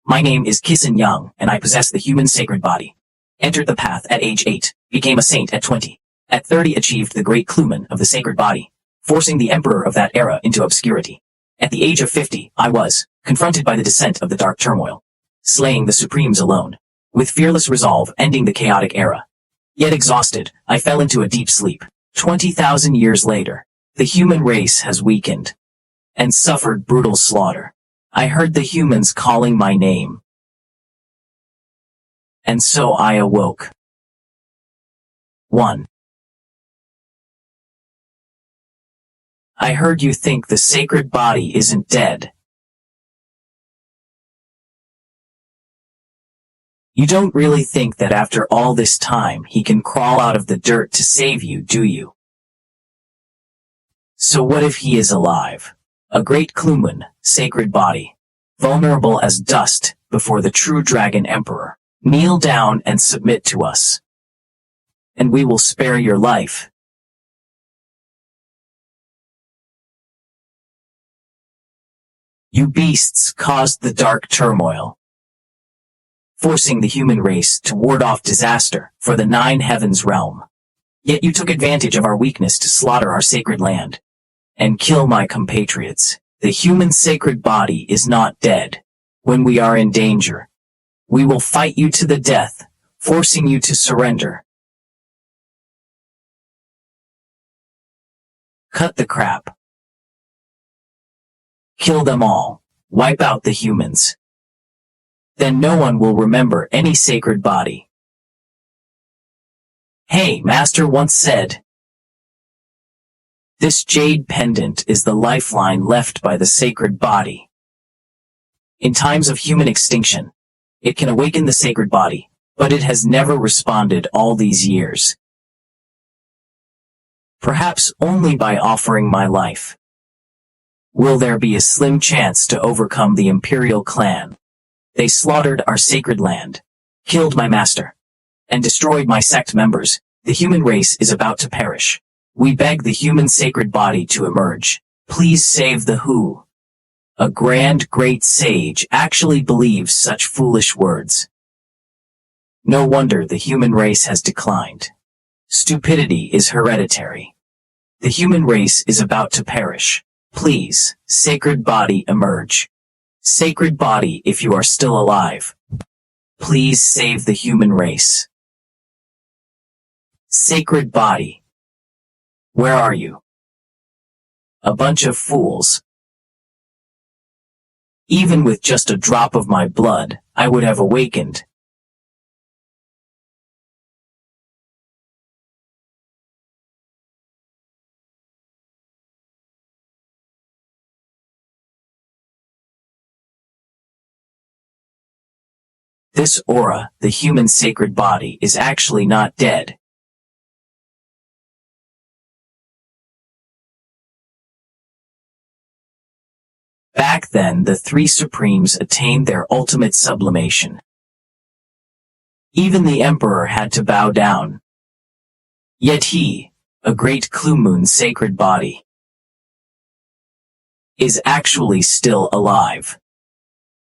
My name is Yang, and I possess the human sacred body. Entered the path at age 8, became a saint at 20. At 30 achieved the great cluman of the sacred body, forcing the emperor of that era into obscurity. At the age of 50, I was confronted by the descent of the dark turmoil, slaying the supremes alone, with fearless resolve ending the chaotic era. Yet exhausted, I fell into a deep sleep. 20,000 years later, the human race has weakened and suffered brutal slaughter. I heard the humans calling my name, and so I awoke. 1. I heard you think the sacred body isn't dead. You don't really think that after all this time he can crawl out of the dirt to save you, do you? So what if he is alive? A great Kluman, sacred body, vulnerable as dust before the true dragon emperor. Kneel down and submit to us, and we will spare your life. You beasts caused the dark turmoil, forcing the human race to ward off disaster for the 9 heavens realm. Yet you took advantage of our weakness to slaughter our sacred land and kill my compatriots. The human sacred body is not dead. When we are in danger, we will fight you to the death, forcing you to surrender. Cut the crap. Kill them all. Wipe out the humans. Then no one will remember any sacred body. Hey, Master once said, this jade pendant is the lifeline left by the sacred body. In times of human extinction, it can awaken the sacred body, but it has never responded all these years. Perhaps only by offering my life will there be a slim chance to overcome the imperial clan. They slaughtered our sacred land, killed my master, and destroyed my sect members. The human race is about to perish. We beg the human sacred body to emerge. Please save the who. A grand great sage actually believes such foolish words. No wonder the human race has declined. Stupidity is hereditary. The human race is about to perish. Please, sacred body, emerge. Sacred body, if you are still alive, please save the human race. Sacred body, where are you? A bunch of fools. Even with just a drop of my blood, I would have awakened. This aura, the human sacred body, is actually not dead. Back then, the 3 supremes attained their ultimate sublimation. Even the emperor had to bow down. Yet he, a great Klumun sacred body, is actually still alive.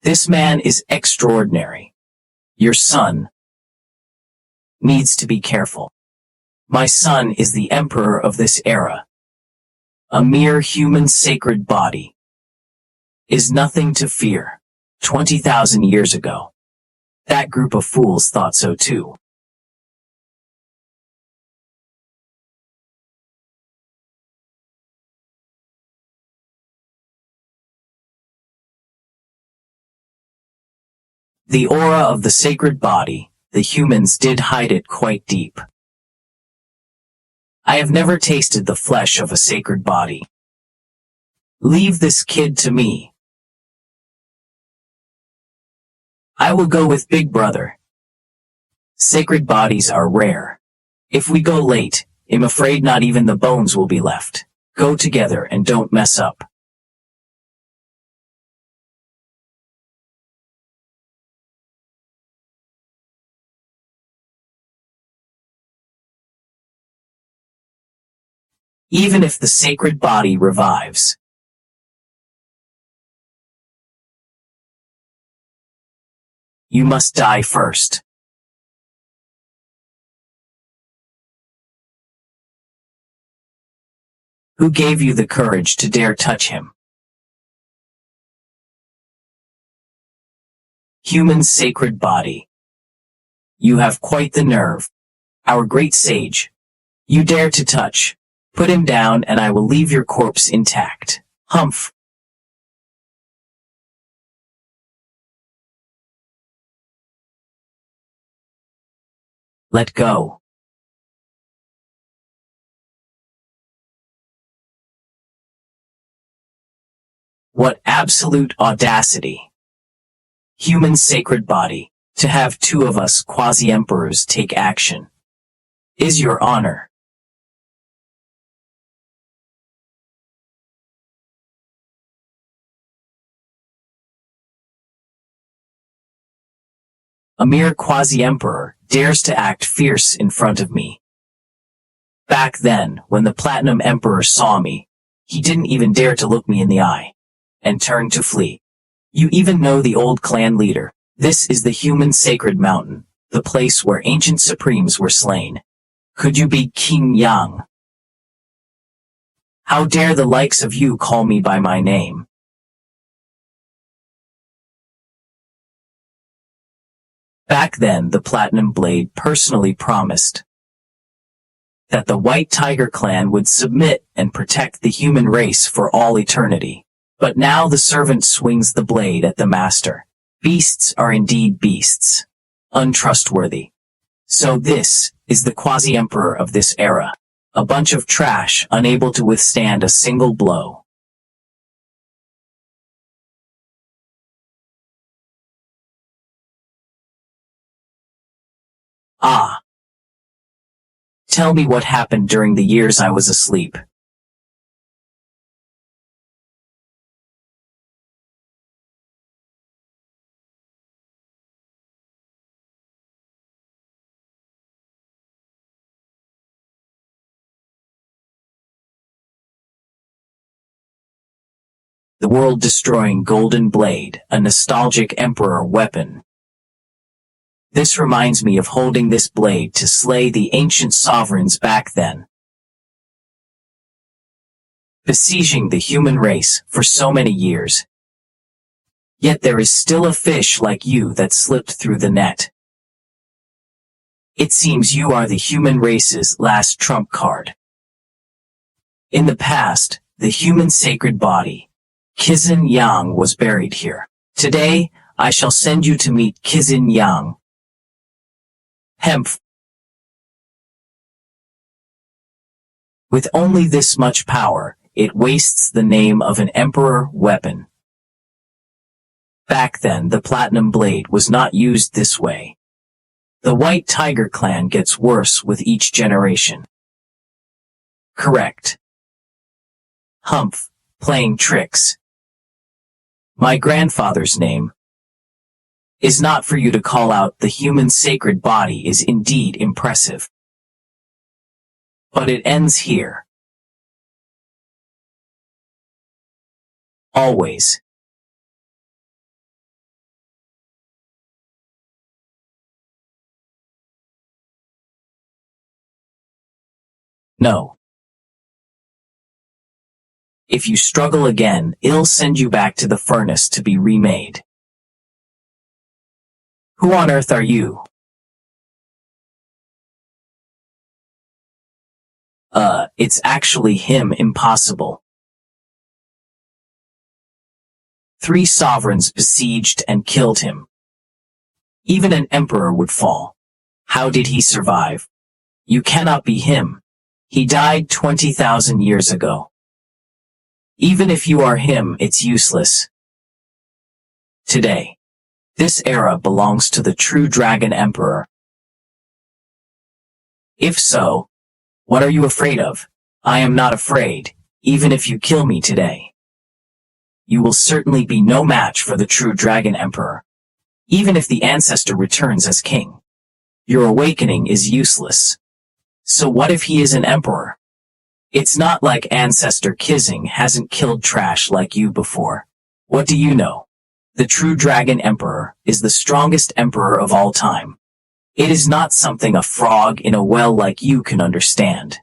This man is extraordinary. Your son needs to be careful. My son is the emperor of this era. A mere human sacred body is nothing to fear. 20,000 years ago, that group of fools thought so too. The aura of the sacred body, the humans did hide it quite deep. I have never tasted the flesh of a sacred body. Leave this kid to me. I will go with Big Brother. Sacred bodies are rare. If we go late, I'm afraid not even the bones will be left. Go together and don't mess up. Even if the sacred body revives, You must die first. Who gave you the courage to dare touch him? Human sacred body. You have quite the nerve. Our great sage. You dare to touch. Put him down and I will leave your corpse intact. Humph. Let go. What absolute audacity. Human sacred body. To have two of us quasi-emperors take action. Is your honor. A mere quasi-emperor dares to act fierce in front of me. Back then, when the Platinum Emperor saw me, he didn't even dare to look me in the eye, and turned to flee. You even know the old clan leader. This is the human sacred mountain, the place where ancient supremes were slain. Could you be King Yang? How dare the likes of you call me by my name? Back then, the Platinum Blade personally promised that the White Tiger clan would submit and protect the human race for all eternity. But now the servant swings the blade at the master. Beasts are indeed beasts. Untrustworthy. So this is the quasi-emperor of this era. A bunch of trash unable to withstand a single blow. Ah. Tell me what happened during the years I was asleep. The world-destroying golden blade, a nostalgic emperor weapon. This reminds me of holding this blade to slay the ancient sovereigns back then. Besieging the human race for so many years. Yet there is still a fish like you that slipped through the net. It seems you are the human race's last trump card. In the past, the human sacred body, Qizhen Yang, was buried here. Today, I shall send you to meet Qizhen Yang. Hemph. With only this much power, it wastes the name of an emperor weapon. Back then, the Platinum Blade was not used this way. The White Tiger clan gets worse with each generation. Correct. Humph, playing tricks. My grandfather's name is not for you to call out. The human sacred body is indeed impressive. But it ends here. Always. No. If you struggle again, I'll send you back to the furnace to be remade. Who on earth are you? It's actually him. Impossible. 3 sovereigns besieged and killed him. Even an emperor would fall. How did he survive? You cannot be him. He died 20,000 years ago. Even if you are him, it's useless. Today, this era belongs to the true Dragon Emperor. If so, what are you afraid of? I am not afraid, even if you kill me today. You will certainly be no match for the true Dragon Emperor. Even if the ancestor returns as king, your awakening is useless. So what if he is an emperor? It's not like Ancestor Qizhen hasn't killed trash like you before. What do you know? The true Dragon Emperor is the strongest emperor of all time. It is not something a frog in a well like you can understand.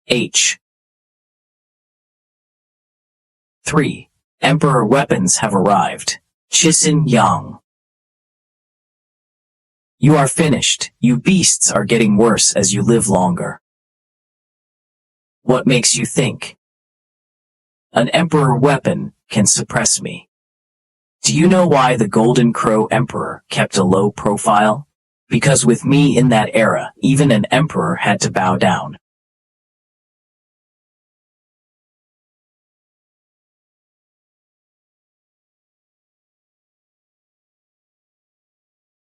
H. 3. Emperor weapons have arrived. Manhua Yang. You are finished. You beasts are getting worse as you live longer. What makes you think an emperor weapon can suppress me? Do you know why the Golden Crow Emperor kept a low profile? Because with me in that era, even an emperor had to bow down.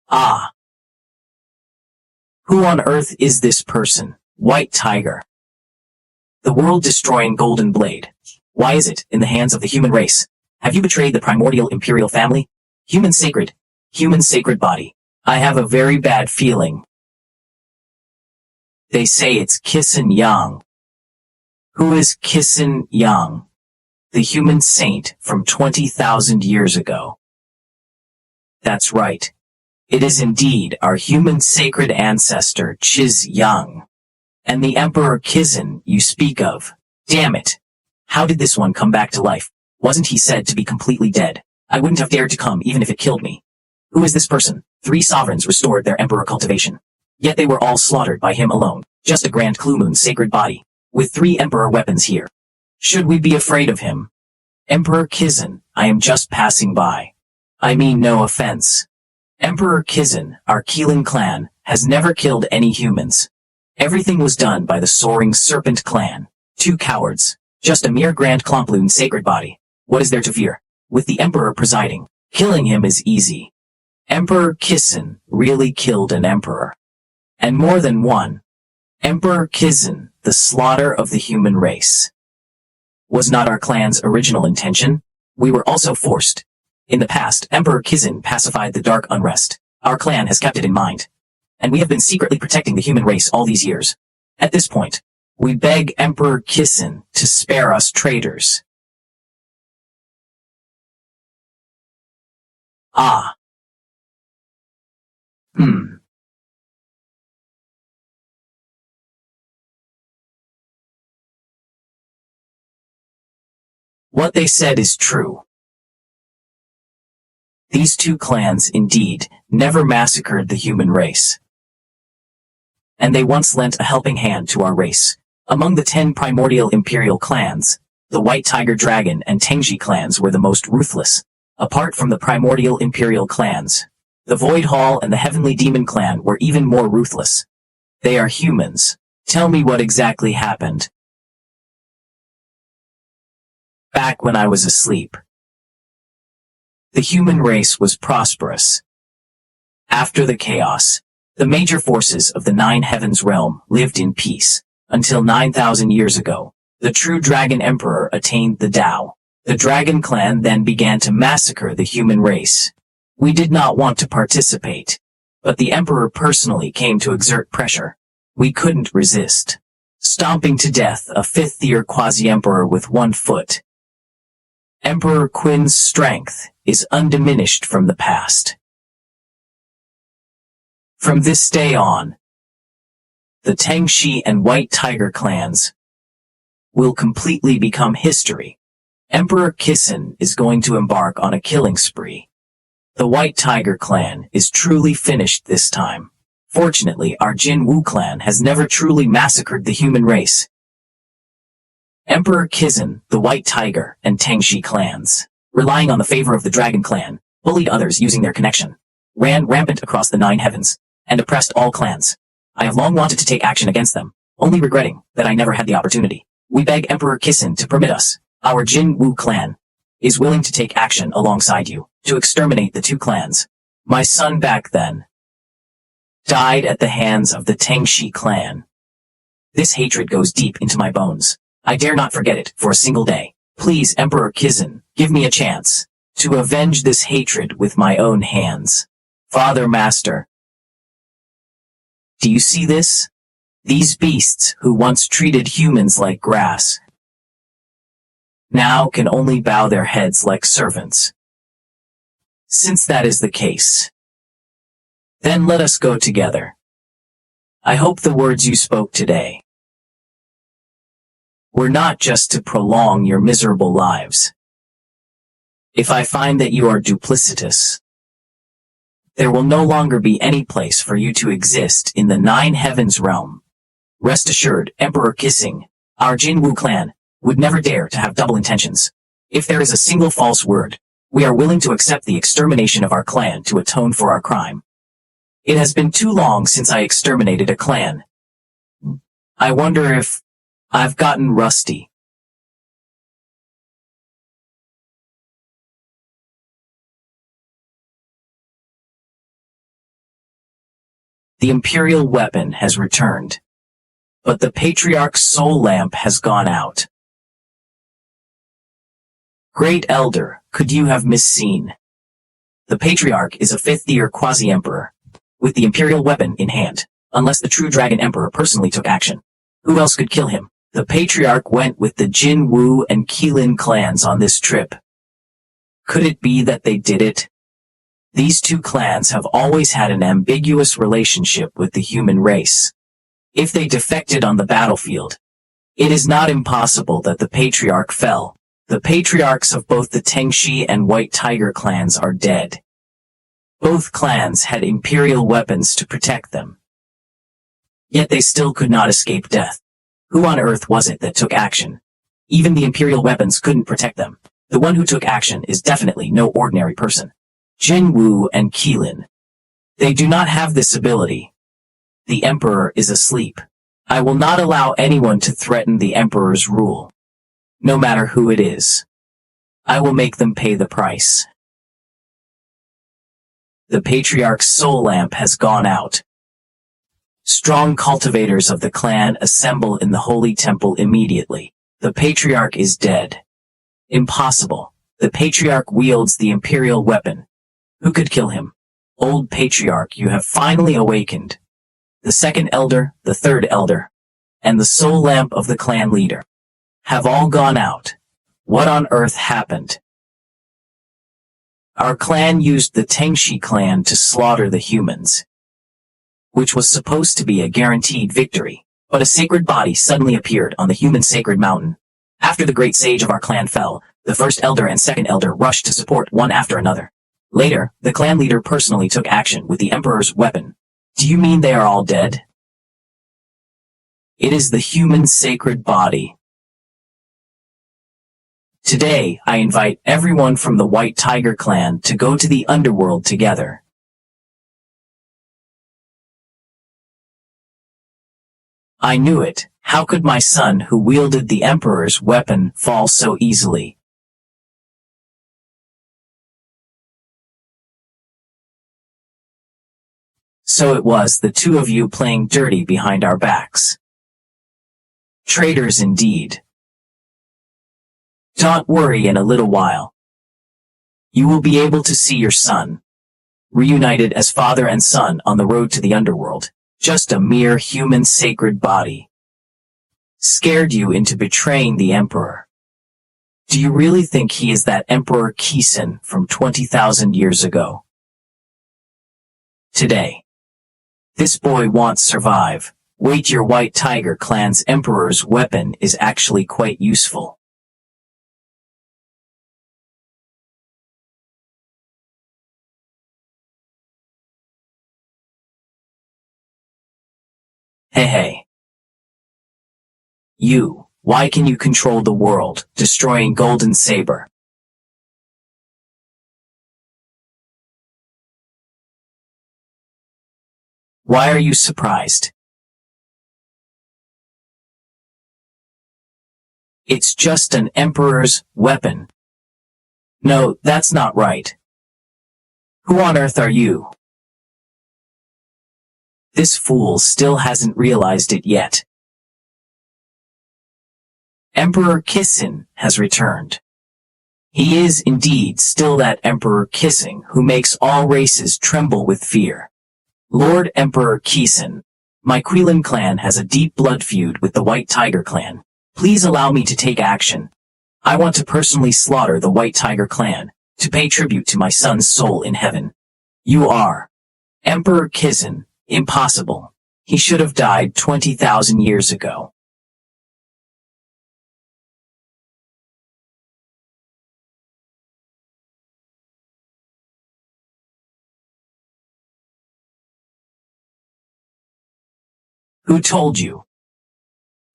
Ah! Who on earth is this person? White Tiger. The world-destroying Golden Blade. Why is it in the hands of the human race? Have you betrayed the primordial imperial family? Human sacred body. I have a very bad feeling. They say it's Manhua Yang. Who is Manhua Yang? The human saint from 20,000 years ago. That's right. It is indeed our human sacred ancestor, Manhua Yang. And the Emperor Kizan you speak of. Damn it. How did this one come back to life? Wasn't he said to be completely dead? I wouldn't have dared to come even if it killed me. Who is this person? 3 sovereigns restored their emperor cultivation. Yet they were all slaughtered by him alone. Just a grand Clumoon sacred body. With 3 emperor weapons here. Should we be afraid of him? Emperor Kizan, I am just passing by. I mean no offense. Emperor Kizan, our Keeling clan, has never killed any humans. Everything was done by the Soaring Serpent clan. 2 cowards. Just a mere grand Klomploon sacred body. What is there to fear? With the emperor presiding, killing him is easy. Emperor Kizan really killed an emperor. And more than one. Emperor Kizan, the slaughter of the human race. Was not our clan's original intention? We were also forced. In the past, Emperor Kizan pacified the dark unrest. Our clan has kept it in mind. And we have been secretly protecting the human race all these years. At this point, we beg Emperor Kizan to spare us traitors. Ah. What they said is true. These 2 clans, indeed, never massacred the human race. And they once lent a helping hand to our race. Among the 10 primordial imperial clans, the White Tiger Dragon and Tengji clans were the most ruthless. Apart from the primordial imperial clans, the Void Hall and the Heavenly Demon clan were even more ruthless. They are humans. Tell me what exactly happened. Back when I was asleep, the human race was prosperous. After the chaos, the major forces of the 9 Heavens realm lived in peace, until 9,000 years ago. The true Dragon Emperor attained the Tao. The Dragon Clan then began to massacre the human race. We did not want to participate, but the Emperor personally came to exert pressure. We couldn't resist. Stomping to death a 5th-tier quasi-emperor with 1 foot. Emperor Qin's strength is undiminished from the past. From this day on, the Tengshi and White Tiger clans will completely become history. Emperor Kizan is going to embark on a killing spree. The White Tiger clan is truly finished this time. Fortunately, our Jin Wu clan has never truly massacred the human race. Emperor Kizan, the White Tiger, and Tengshi clans, relying on the favor of the Dragon clan, bullied others using their connection, ran rampant across the 9 heavens, and oppressed all clans. I have long wanted to take action against them, only regretting that I never had the opportunity. We beg Emperor Kizan to permit us. Our Jin Wu clan is willing to take action alongside you, to exterminate the 2 clans. My son back then died at the hands of the Tengshi clan. This hatred goes deep into my bones. I dare not forget it for a single day. Please, Emperor Kizan, give me a chance to avenge this hatred with my own hands. Father Master, do you see this? These beasts who once treated humans like grass now can only bow their heads like servants. Since that is the case, then let us go together. I hope the words you spoke today were not just to prolong your miserable lives. If I find that you are duplicitous, there will no longer be any place for you to exist in the Nine Heavens realm. Rest assured, Emperor Kissing, our Jinwu clan, would never dare to have double intentions. If there is a single false word, we are willing to accept the extermination of our clan to atone for our crime. It has been too long since I exterminated a clan. I wonder if I've gotten rusty. The Imperial weapon has returned, but the Patriarch's soul lamp has gone out. Great Elder, could you have misseen? The Patriarch is a fifth-tier quasi-emperor, with the Imperial weapon in hand, unless the true Dragon Emperor personally took action. Who else could kill him? The Patriarch went with the Jin Wu and Qilin clans on this trip. Could it be that they did it? These two clans have always had an ambiguous relationship with the human race. If they defected on the battlefield, it is not impossible that the Patriarch fell. The patriarchs of both the Tengshi and White Tiger clans are dead. Both clans had imperial weapons to protect them. Yet they still could not escape death. Who on earth was it that took action? Even the imperial weapons couldn't protect them. The one who took action is definitely no ordinary person. Jin Wu and Qilin. They do not have this ability. The Emperor is asleep. I will not allow anyone to threaten the Emperor's rule. No matter who it is. I will make them pay the price. The Patriarch's soul lamp has gone out. Strong cultivators of the clan assemble in the holy temple immediately. The Patriarch is dead. Impossible. The Patriarch wields the imperial weapon. Who could kill him? Old Patriarch, you have finally awakened. The second elder, the third elder, and the soul lamp of the clan leader have all gone out. What on earth happened? Our clan used the Tengshi clan to slaughter the humans, which was supposed to be a guaranteed victory. But a sacred body suddenly appeared on the human sacred mountain. After the great sage of our clan fell, the first elder and second elder rushed to support one after another. Later, the clan leader personally took action with the Emperor's weapon. Do you mean they are all dead? It is the human sacred body. Today, I invite everyone from the White Tiger clan to go to the underworld together. I knew it. How could my son, who wielded the Emperor's weapon, fall so easily? So it was the two of you playing dirty behind our backs. Traitors indeed. Don't worry, in a little while you will be able to see your son, reunited as father and son on the road to the underworld. Just a mere human sacred body. Scared you into betraying the Emperor. Do you really think he is that Emperor Kisen from 20,000 years ago? Today, this boy won't survive. Wait, your White Tiger clan's Emperor's weapon is actually quite useful. Hey. You, why can you control the world, destroying Golden Saber? Why are you surprised? It's just an Emperor's weapon. No, that's not right. Who on earth are you? This fool still hasn't realized it yet. Emperor Kissing has returned. He is indeed still that Emperor Kissing who makes all races tremble with fear. Lord Emperor Kissing, my Qilin clan has a deep blood feud with the White Tiger clan. Please allow me to take action. I want to personally slaughter the White Tiger clan. to pay tribute to my son's soul in heaven. You are Emperor Kizan. Impossible. He should have died 20,000 years ago. Who told you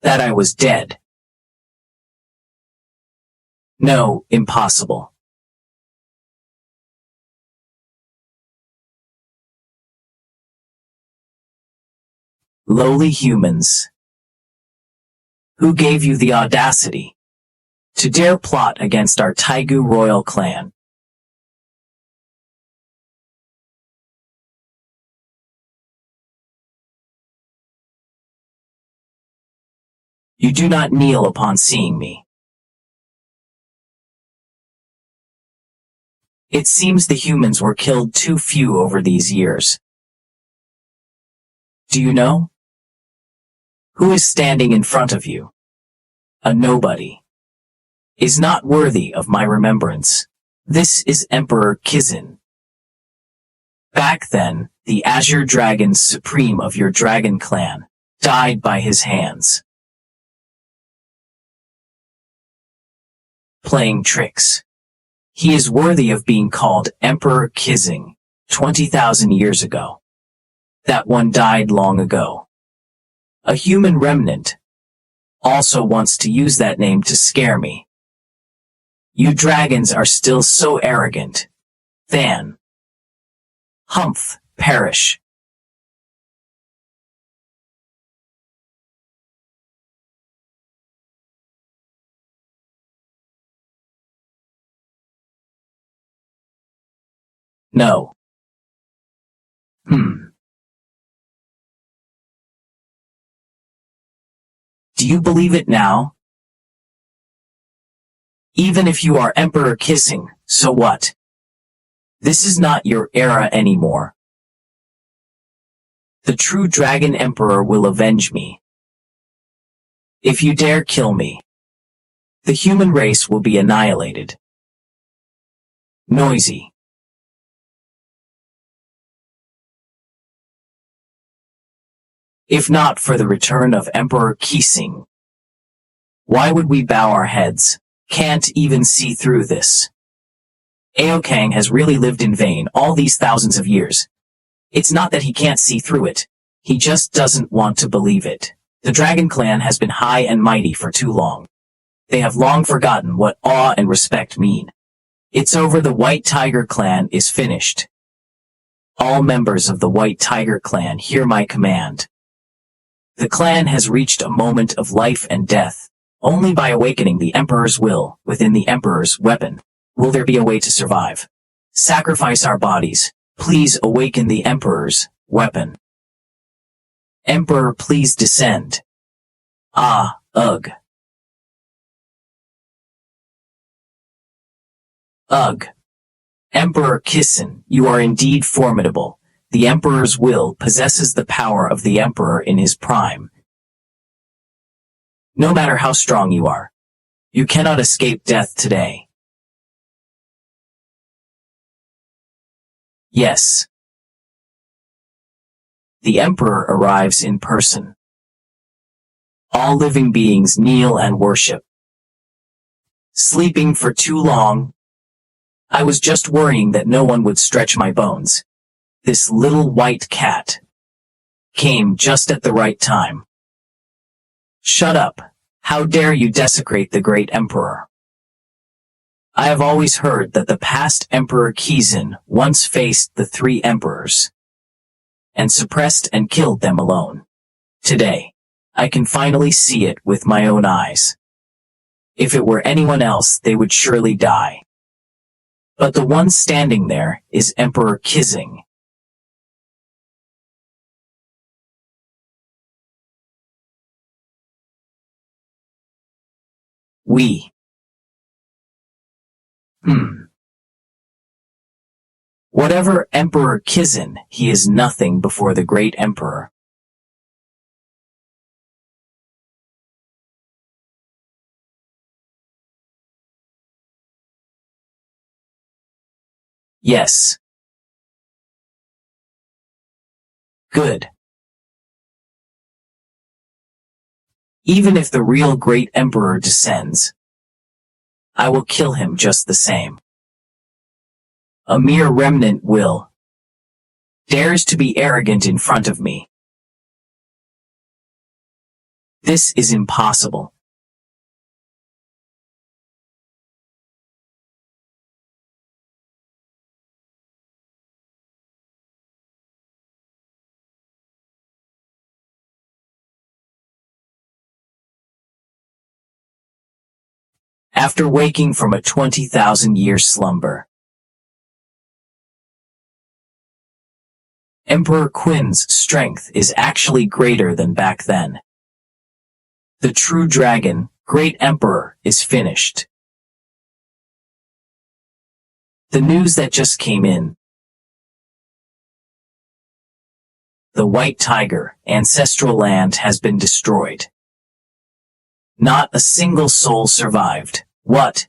that I was dead? No, impossible. Lowly humans. Who gave you the audacity to dare plot against our Taigu royal clan? You do not kneel upon seeing me. It seems the humans were killed too few over these years. Do you know who is standing in front of you? A nobody. Is not worthy of my remembrance. This is Emperor Kizan. Back then, the Azure Dragon Supreme of your dragon clan died by his hands. Playing tricks. He is worthy of being called Emperor Kizing 20,000 years ago. That one died long ago. A human remnant also wants to use that name to scare me. You dragons are still so arrogant. Than. Humph, perish. No. Do you believe it now? Even if you are Emperor Kissing, so what? This is not your era anymore. The true Dragon Emperor will avenge me. If you dare kill me, the human race will be annihilated. Noisy. If not for the return of Emperor Qixing, why would we bow our heads? Can't even see through this. Aokang has really lived in vain all these thousands of years. It's not that he can't see through it. He just doesn't want to believe it. The Dragon Clan has been high and mighty for too long. They have long forgotten what awe and respect mean. It's over. The White Tiger Clan is finished. All members of the White Tiger Clan hear my command. The clan has reached a moment of life and death. Only by awakening the Emperor's will within the Emperor's weapon will there be a way to survive. Sacrifice our bodies. Please awaken the Emperor's weapon. Emperor, please descend. Ah, ugh. Ugh. Emperor Kissen, you are indeed formidable. The Emperor's will possesses the power of the Emperor in his prime. No matter how strong you are, you cannot escape death today. Yes. The Emperor arrives in person. All living beings kneel and worship. Sleeping for too long. I was just worrying that no one would stretch my bones. This little white cat came just at the right time. Shut up. How dare you desecrate the great emperor? I have always heard that the past Emperor Kizan once faced the three emperors and suppressed and killed them alone. Today, I can finally see it with my own eyes. If it were anyone else, they would surely die. But the one standing there is Emperor Kizing. We. Whatever Emperor Kizan, he is nothing before the great emperor. Yes. Good. Even if the real great emperor descends, I will kill him just the same. A mere remnant dares to be arrogant in front of me. This is impossible. After waking from a 20,000-year slumber, Emperor Qin's strength is actually greater than back then. The true dragon, Great Emperor, is finished. The news that just came in. The White Tiger, ancestral land, has been destroyed. Not a single soul survived. What?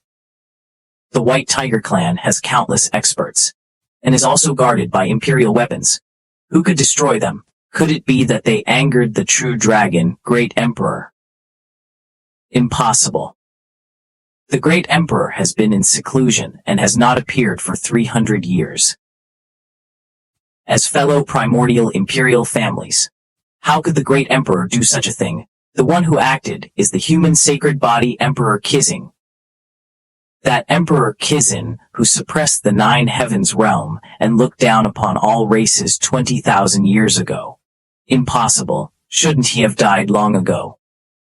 The White Tiger clan has countless experts, and is also guarded by imperial weapons. Who could destroy them? Could it be that they angered the true dragon, Great Emperor? Impossible. The Great Emperor has been in seclusion and has not appeared for 300 years. As fellow primordial imperial families, how could the Great Emperor do such a thing? The one who acted is the human sacred body Emperor Qin. That Emperor Qin, who suppressed the 9 heavens realm and looked down upon all races 20,000 years ago. Impossible. Shouldn't he have died long ago?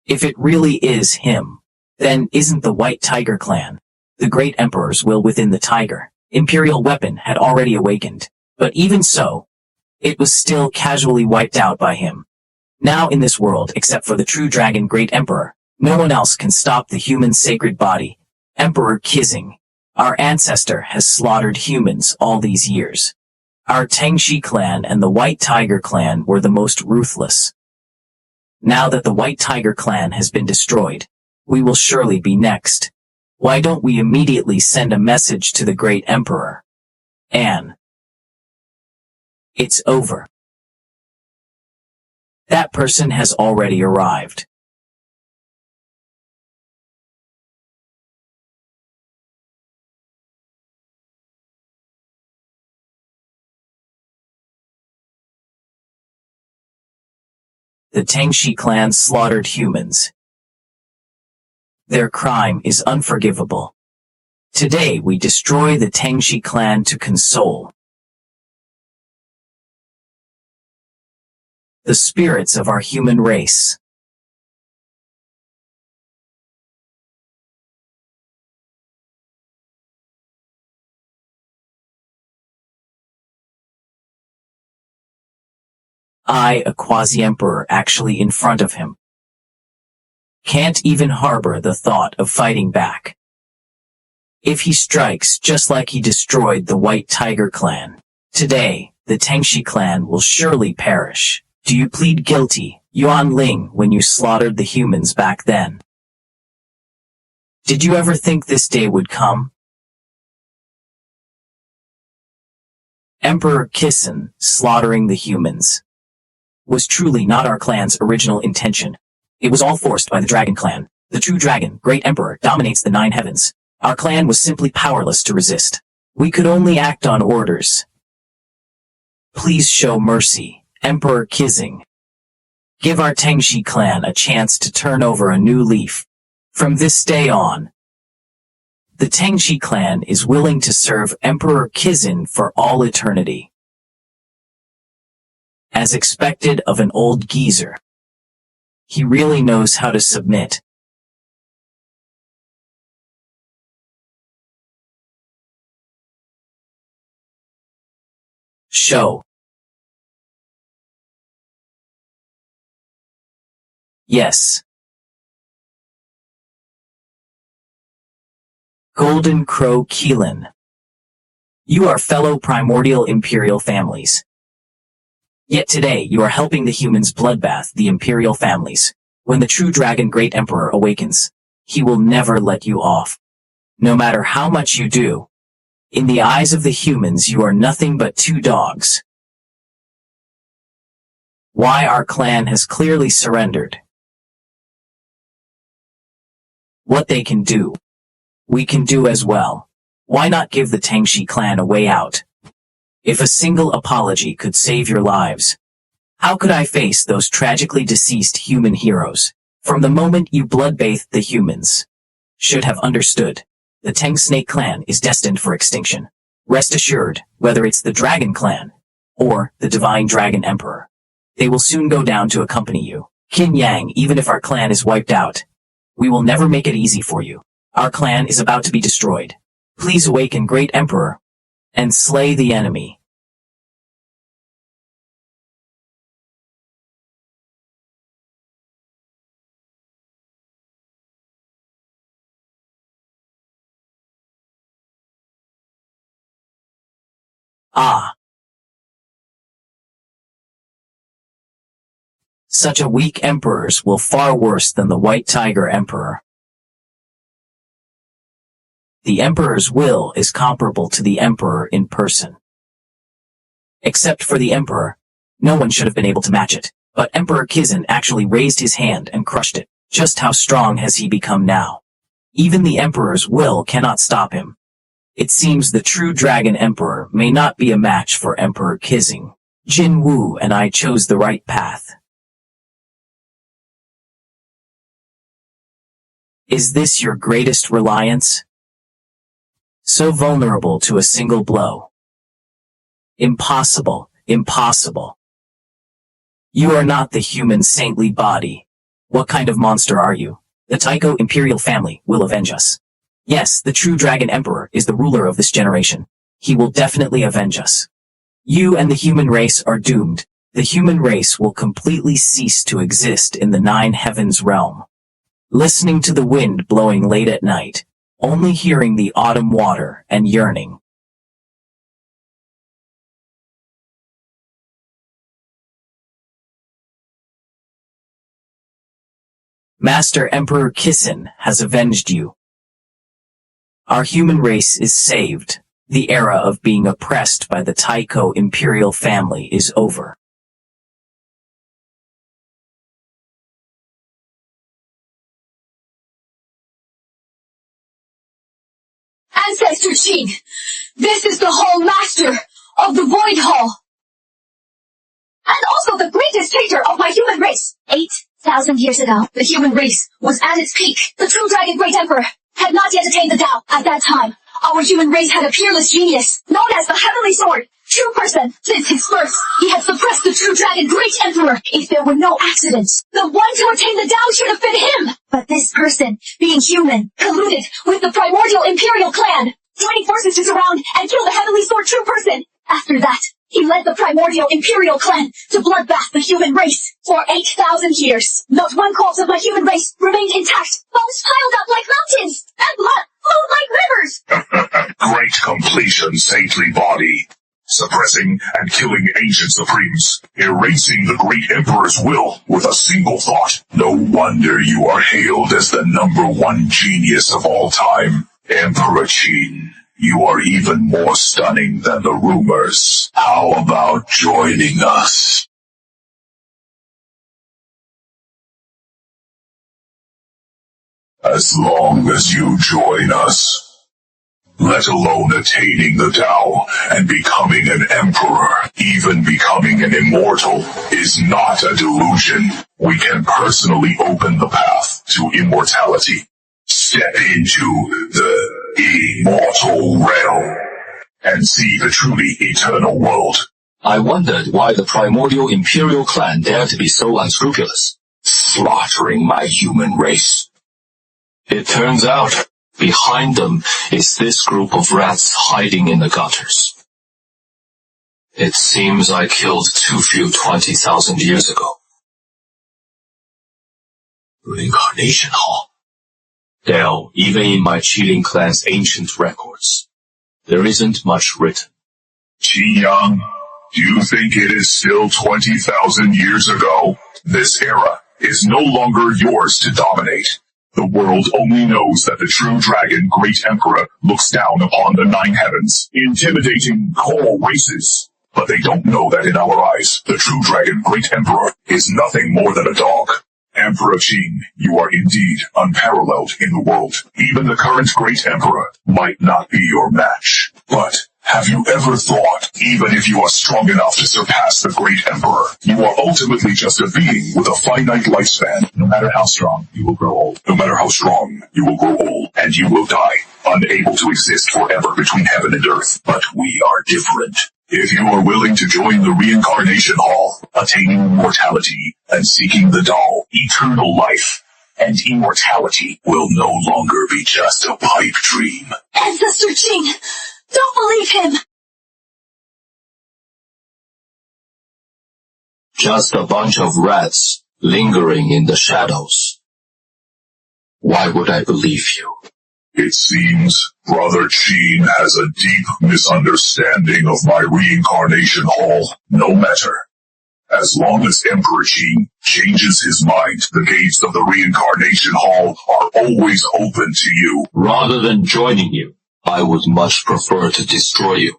If it really is him, then isn't the White Tiger clan, the Great Emperor's will within the tiger, imperial weapon had already awakened. But even so, it was still casually wiped out by him. Now in this world, except for the true dragon Great Emperor, no one else can stop the human sacred body, Emperor Qin. Our ancestor has slaughtered humans all these years. Our Tengshi clan and the White Tiger clan were the most ruthless. Now that the White Tiger clan has been destroyed, we will surely be next. Why don't we immediately send a message to the Great Emperor? Anne. It's over. That person has already arrived. The Tengshi clan slaughtered humans. Their crime is unforgivable. Today we destroy the Tengshi clan to console the spirits of our human race. I, a quasi-emperor actually in front of him, can't even harbor the thought of fighting back. If he strikes just like he destroyed the White Tiger clan, today, the Tengshi clan will surely perish. Do you plead guilty, Yuan Ling, when you slaughtered the humans back then? Did you ever think this day would come? Emperor Qin slaughtering the humans was truly not our clan's original intention. It was all forced by the Dragon clan. The true dragon, Great Emperor, dominates the 9 heavens. Our clan was simply powerless to resist. We could only act on orders. Please show mercy, Emperor Qin. Give our Tengshi clan a chance to turn over a new leaf. From this day on, the Tengshi clan is willing to serve Emperor Qin for all eternity. As expected of an old geezer, he really knows how to submit. Show. Yes. Golden Crow Qilin. You are fellow primordial imperial families. Yet today you are helping the humans bloodbath the imperial families. When the true dragon Great Emperor awakens, he will never let you off. No matter how much you do, In the eyes of the humans, you are nothing but two dogs. Why our clan has clearly surrendered. What they can do, we can do as well. Why not give the Tangshi clan a way out? If a single apology could save your lives, how could I face those tragically deceased human heroes? From the moment you bloodbathed the humans, should have understood. The Tang Snake clan is destined for extinction. Rest assured, whether it's the Dragon clan or the Divine Dragon Emperor, they will soon go down to accompany you. Qin Yang, even if our clan is wiped out, we will never make it easy for you. Our clan is about to be destroyed. Please awaken, Great Emperor, and slay the enemy. Ah! Such a weak emperors will far worse than the White Tiger Emperor. The Emperor's will is comparable to the Emperor in person. Except for the Emperor, no one should have been able to match it, but Emperor Kizan actually raised his hand and crushed it. Just how strong has he become now? Even the Emperor's will cannot stop him. It seems the true Dragon Emperor may not be a match for Emperor Kizing. Jin Wu and I chose the right path. Is this your greatest reliance? So vulnerable to a single blow. Impossible, impossible. You are not the human saintly body. What kind of monster are you? The Taiko imperial family will avenge us. Yes, the true Dragon Emperor is the ruler of this generation. He will definitely avenge us. You and the human race are doomed. The human race will completely cease to exist in the Nine Heavens realm. Listening to the wind blowing late at night, only hearing the autumn water and yearning. Master Emperor Kissen has avenged you. Our human race is saved. The era of being oppressed by the Taiko imperial family is over. Ancestor Qin, this is the Hall Master of the Void Hall. And also the greatest hater of my human race. 8,000 years ago, the human race was at its peak. The true Dragon Great Emperor had not yet attained the Tao. At that time, our human race had a peerless genius, known as the Heavenly Sword. True person, since his birth, he had suppressed the true Dragon Great Emperor. If there were no accidents, the one to attain the Tao should have been him. But this person, being human, colluded with the primordial imperial clan, joining forces to surround and kill the Heavenly Sword true person. After that, he led the primordial imperial clan to bloodbath the human race for 8,000 years. Not one corpse of my human race remained intact. Bones piled up like mountains, and blood flowed like rivers. Great completion, saintly body. Suppressing and killing ancient supremes. Erasing the great emperor's will with a single thought. No wonder you are hailed as the #1 genius of all time. Emperor Qin. You are even more stunning than the rumors. How about joining us? As long as you join us, let alone attaining the Tao and becoming an emperor, even becoming an immortal, is not a delusion. We can personally open the path to immortality. Step into the immortal realm and see the truly eternal world. I wondered why the primordial imperial clan dared to be so unscrupulous, slaughtering my human race. It turns out, behind them is this group of rats hiding in the gutters. It seems I killed too few 20,000 years ago. Reincarnation Hall. Hell, even in my Qilin clan's ancient records, there isn't much written. Qi Yang, do you think it is still 20,000 years ago? This era is no longer yours to dominate. The world only knows that the true dragon, Great Emperor, looks down upon the 9 heavens, intimidating all races. But they don't know that in our eyes, the true dragon, Great Emperor, is nothing more than a dog. Emperor Qin, you are indeed unparalleled in the world. Even the current Great Emperor might not be your match. But have you ever thought, even if you are strong enough to surpass the Great Emperor, you are ultimately just a being with a finite lifespan. No matter how strong, you will grow old. No matter how strong, you will grow old, and you will die, unable to exist forever between heaven and earth. But we are different. If you are willing to join the Reincarnation Hall, attaining immortality and seeking the Tao, eternal life and immortality will no longer be just a pipe dream. Ancestor Qing! Don't believe him! Just a bunch of rats lingering in the shadows. Why would I believe you? It seems Brother Qin has a deep misunderstanding of my Reincarnation Hall. No matter. As long as Emperor Qin changes his mind, the gates of the Reincarnation Hall are always open to you. Rather than joining you, I would much prefer to destroy you.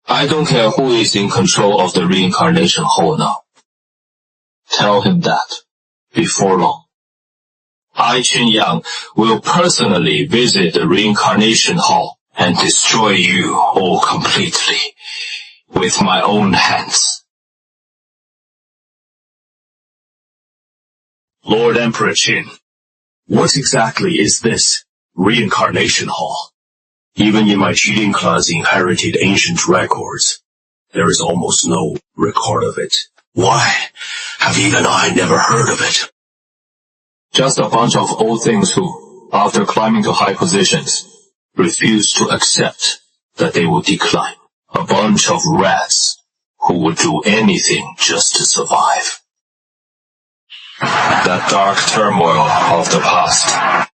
I don't care who is in control of the Reincarnation Hall now. Tell him that, before long. I, Manhua Yang, will personally visit the Reincarnation Hall and destroy you all completely, with my own hands. Lord Emperor Qin, what exactly is this Reincarnation Hall? Even in my cheating class inherited ancient records, there is almost no record of it. Why have even I never heard of it? Just a bunch of old things who, after climbing to high positions, refuse to accept that they will decline. A bunch of rats who would do anything just to survive. That dark turmoil of the past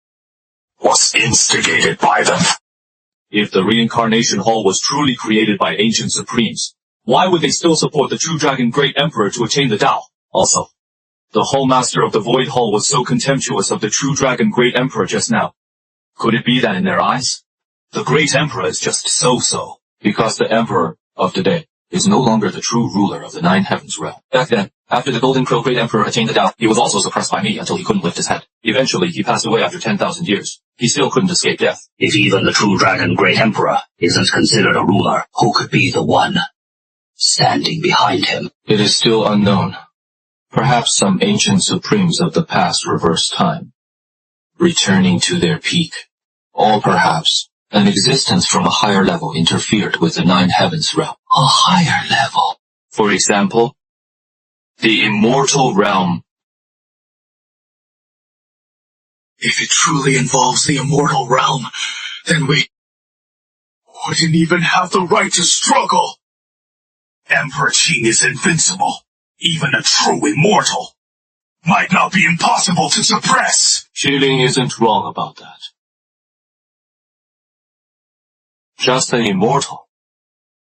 was instigated by them. If the Reincarnation Hall was truly created by ancient supremes, why would they still support the true dragon Great Emperor to attain the Tao? Also, the Hall Master of the Void Hall was so contemptuous of the true dragon Great Emperor just now. Could it be that in their eyes, the Great Emperor is just so-so? Because the Emperor of today is no longer the true ruler of the 9 heavens realm. Back then, after the Golden Crow Great Emperor attained the Tao, he was also suppressed by me until he couldn't lift his head. Eventually, he passed away after 10,000 years. He still couldn't escape death. If even the true dragon Great Emperor isn't considered a ruler, who could be the one standing behind him? It is still unknown. Perhaps some ancient supremes of the past reverse time, returning to their peak. Or perhaps an existence from a higher level interfered with the 9 heavens realm. A higher level? For example, the immortal realm. If it truly involves the immortal realm, then we wouldn't even have the right to struggle. Emperor Qin is invincible. Even a true immortal might not be impossible to suppress. Shilin isn't wrong about that. Just an immortal.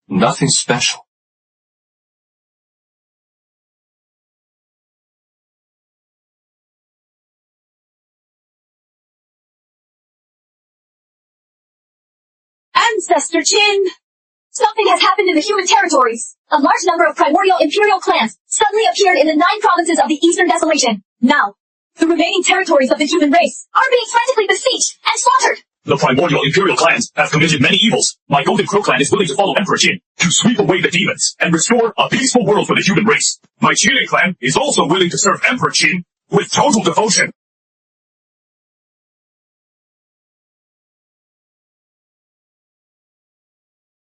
Nothing special. Ancestor Qin! Something has happened in the human territories. A large number of primordial imperial clans suddenly appeared in the 9 provinces of the Eastern Desolation. Now, the remaining territories of the human race are being frantically besieged and slaughtered. The primordial imperial clans have committed many evils. My Golden Crow clan is willing to follow Emperor Qin to sweep away the demons and restore a peaceful world for the human race. My Chile clan is also willing to serve Emperor Qin with total devotion.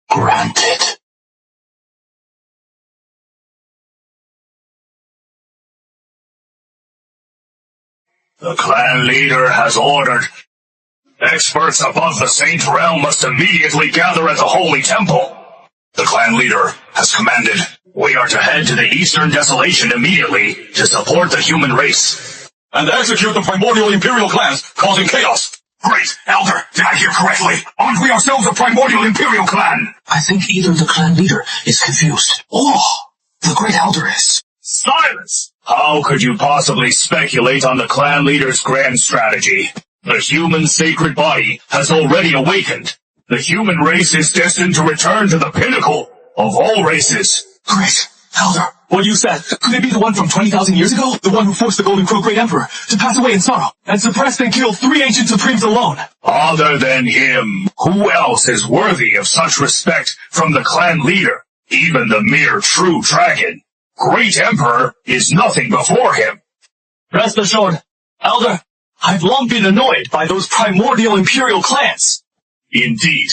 Granted. The clan leader has ordered. Experts above the Saint Realm must immediately gather at the Holy Temple. The clan leader has commanded. We are to head to the Eastern Desolation immediately to support the human race. And execute the primordial imperial clans, causing chaos. Great, Elder, did I hear correctly? Aren't we ourselves a primordial imperial clan? I think either the clan leader is confused, or the Great Elder is. Silence! How could you possibly speculate on the clan leader's grand strategy? The human sacred body has already awakened. The human race is destined to return to the pinnacle of all races. Great Elder, what you said, could it be the one from 20,000 years ago? The one who forced the Golden Crow Great Emperor to pass away in sorrow and suppressed and killed 3 ancient supremes alone? Other than him, who else is worthy of such respect from the clan leader? Even the mere true dragon. Great Emperor is nothing before him. Rest assured, Elder, I've long been annoyed by those primordial imperial clans. Indeed.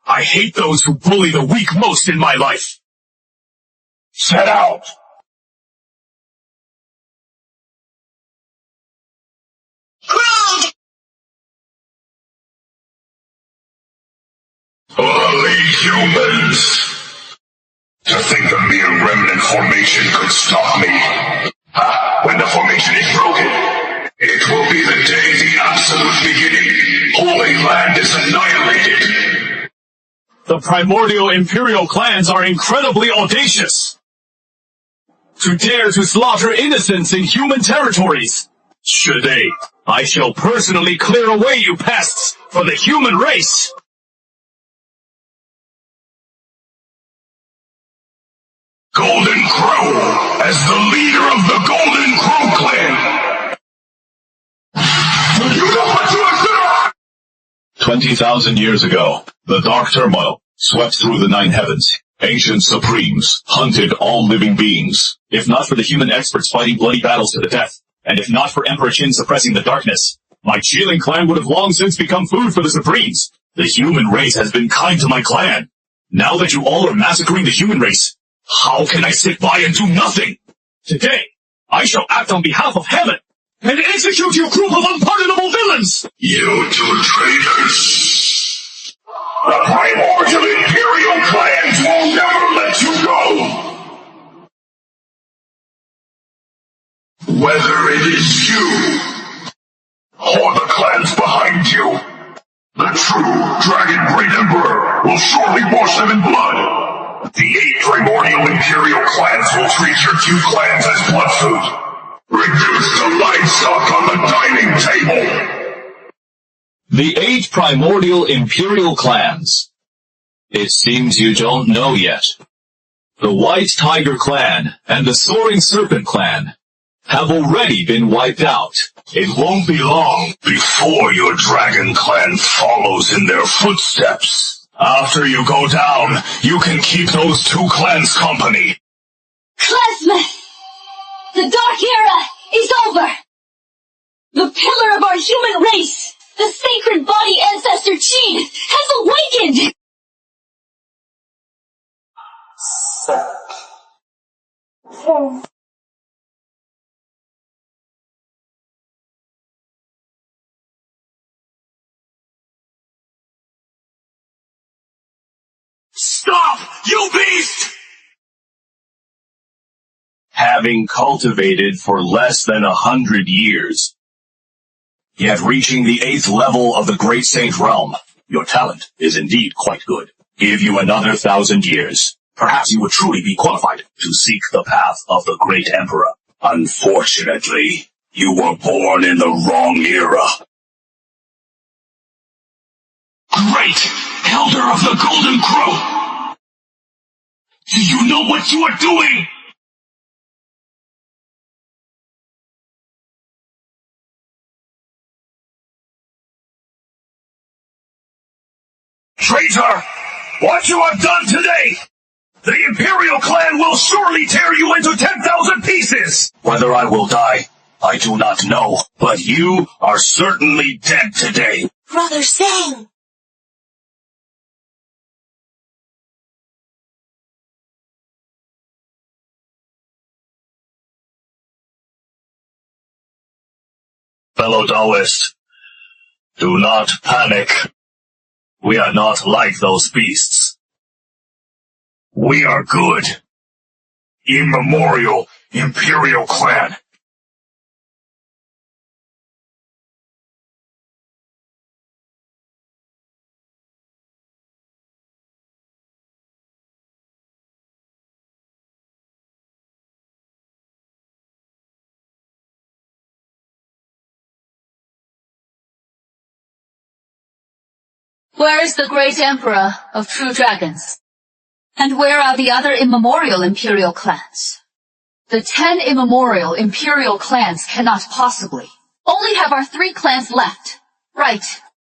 I hate those who bully the weak most in my life. Set out! Early humans! To think the mere remnant formation could stop me. When the formation is broken, it will be the day the absolute beginning. Holy Land is annihilated. The primordial imperial clans are incredibly audacious. To dare to slaughter innocents in human territories. Should they, I shall personally clear away you pests for the human race. Golden Crow, as the leader of the Golden Crow clan. You know what you have done! 20,000 years ago, the dark turmoil swept through the 9 heavens. Ancient supremes hunted all living beings. If not for the human experts fighting bloody battles to the death, and if not for Emperor Qin suppressing the darkness, my Qiling clan would have long since become food for the supremes. The human race has been kind to my clan. Now that you all are massacring the human race, how can I sit by and do nothing? Today, I shall act on behalf of heaven and execute you group of unpardonable villains! You 2 traitors! The primordial Imperial clans will never let you go! Whether it is you, or the clans behind you, the true Dragon Great Emperor will surely wash them in blood! The 8 primordial Imperial clans will treat your 2 clans as blood food. Reduced to livestock on the dining table! The 8 primordial imperial clans. It seems you don't know yet. The White Tiger clan and the Soaring Serpent clan have already been wiped out. It won't be long before your Dragon clan follows in their footsteps. After you go down, you can keep those 2 clans company. Clansmen! The Dark Era is over! The pillar of our human race, the sacred body ancestor Qin, has awakened! Stop, you beast! Having cultivated for less than 100 years, yet reaching the 8th level of the Great Saint Realm, your talent is indeed quite good. Give you another 1,000 years. Perhaps you would truly be qualified to seek the path of the Great Emperor. Unfortunately, you were born in the wrong era. Great Elder of the Golden Crow! Do you know what you are doing? Traitor! What you have done today! The Imperial clan will surely tear you into 10,000 pieces! Whether I will die, I do not know, but you are certainly dead today. Brother Zhang! Fellow Taoist, do not panic. We are not like those beasts. We are good. Immemorial Imperial clan. Where is the great emperor of true dragons? And where are the other immemorial imperial clans? The 10 immemorial imperial clans cannot possibly. Only have our 3 clans left. Right.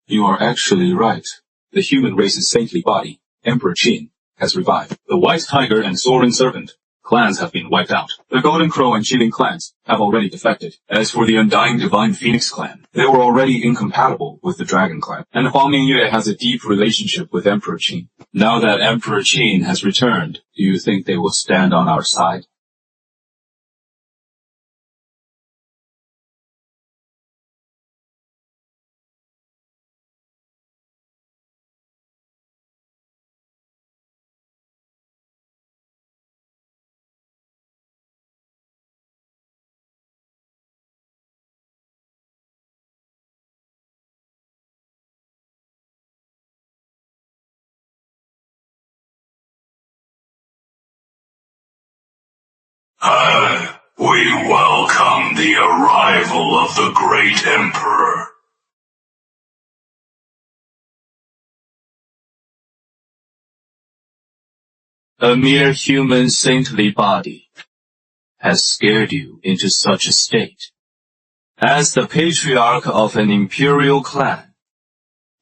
You are actually right. The human race's saintly body, Emperor Qin, has revived. The White Tiger and Soaring Serpent clans have been wiped out. The Golden Crow and Chilling clans have already defected. As for the Undying Divine Phoenix clan, they were already incompatible with the Dragon clan. And Huang Mingyue has a deep relationship with Emperor Qin. Now that Emperor Qin has returned, do you think they will stand on our side? We welcome the arrival of the great emperor. A mere human saintly body has scared you into such a state. As the patriarch of an imperial clan,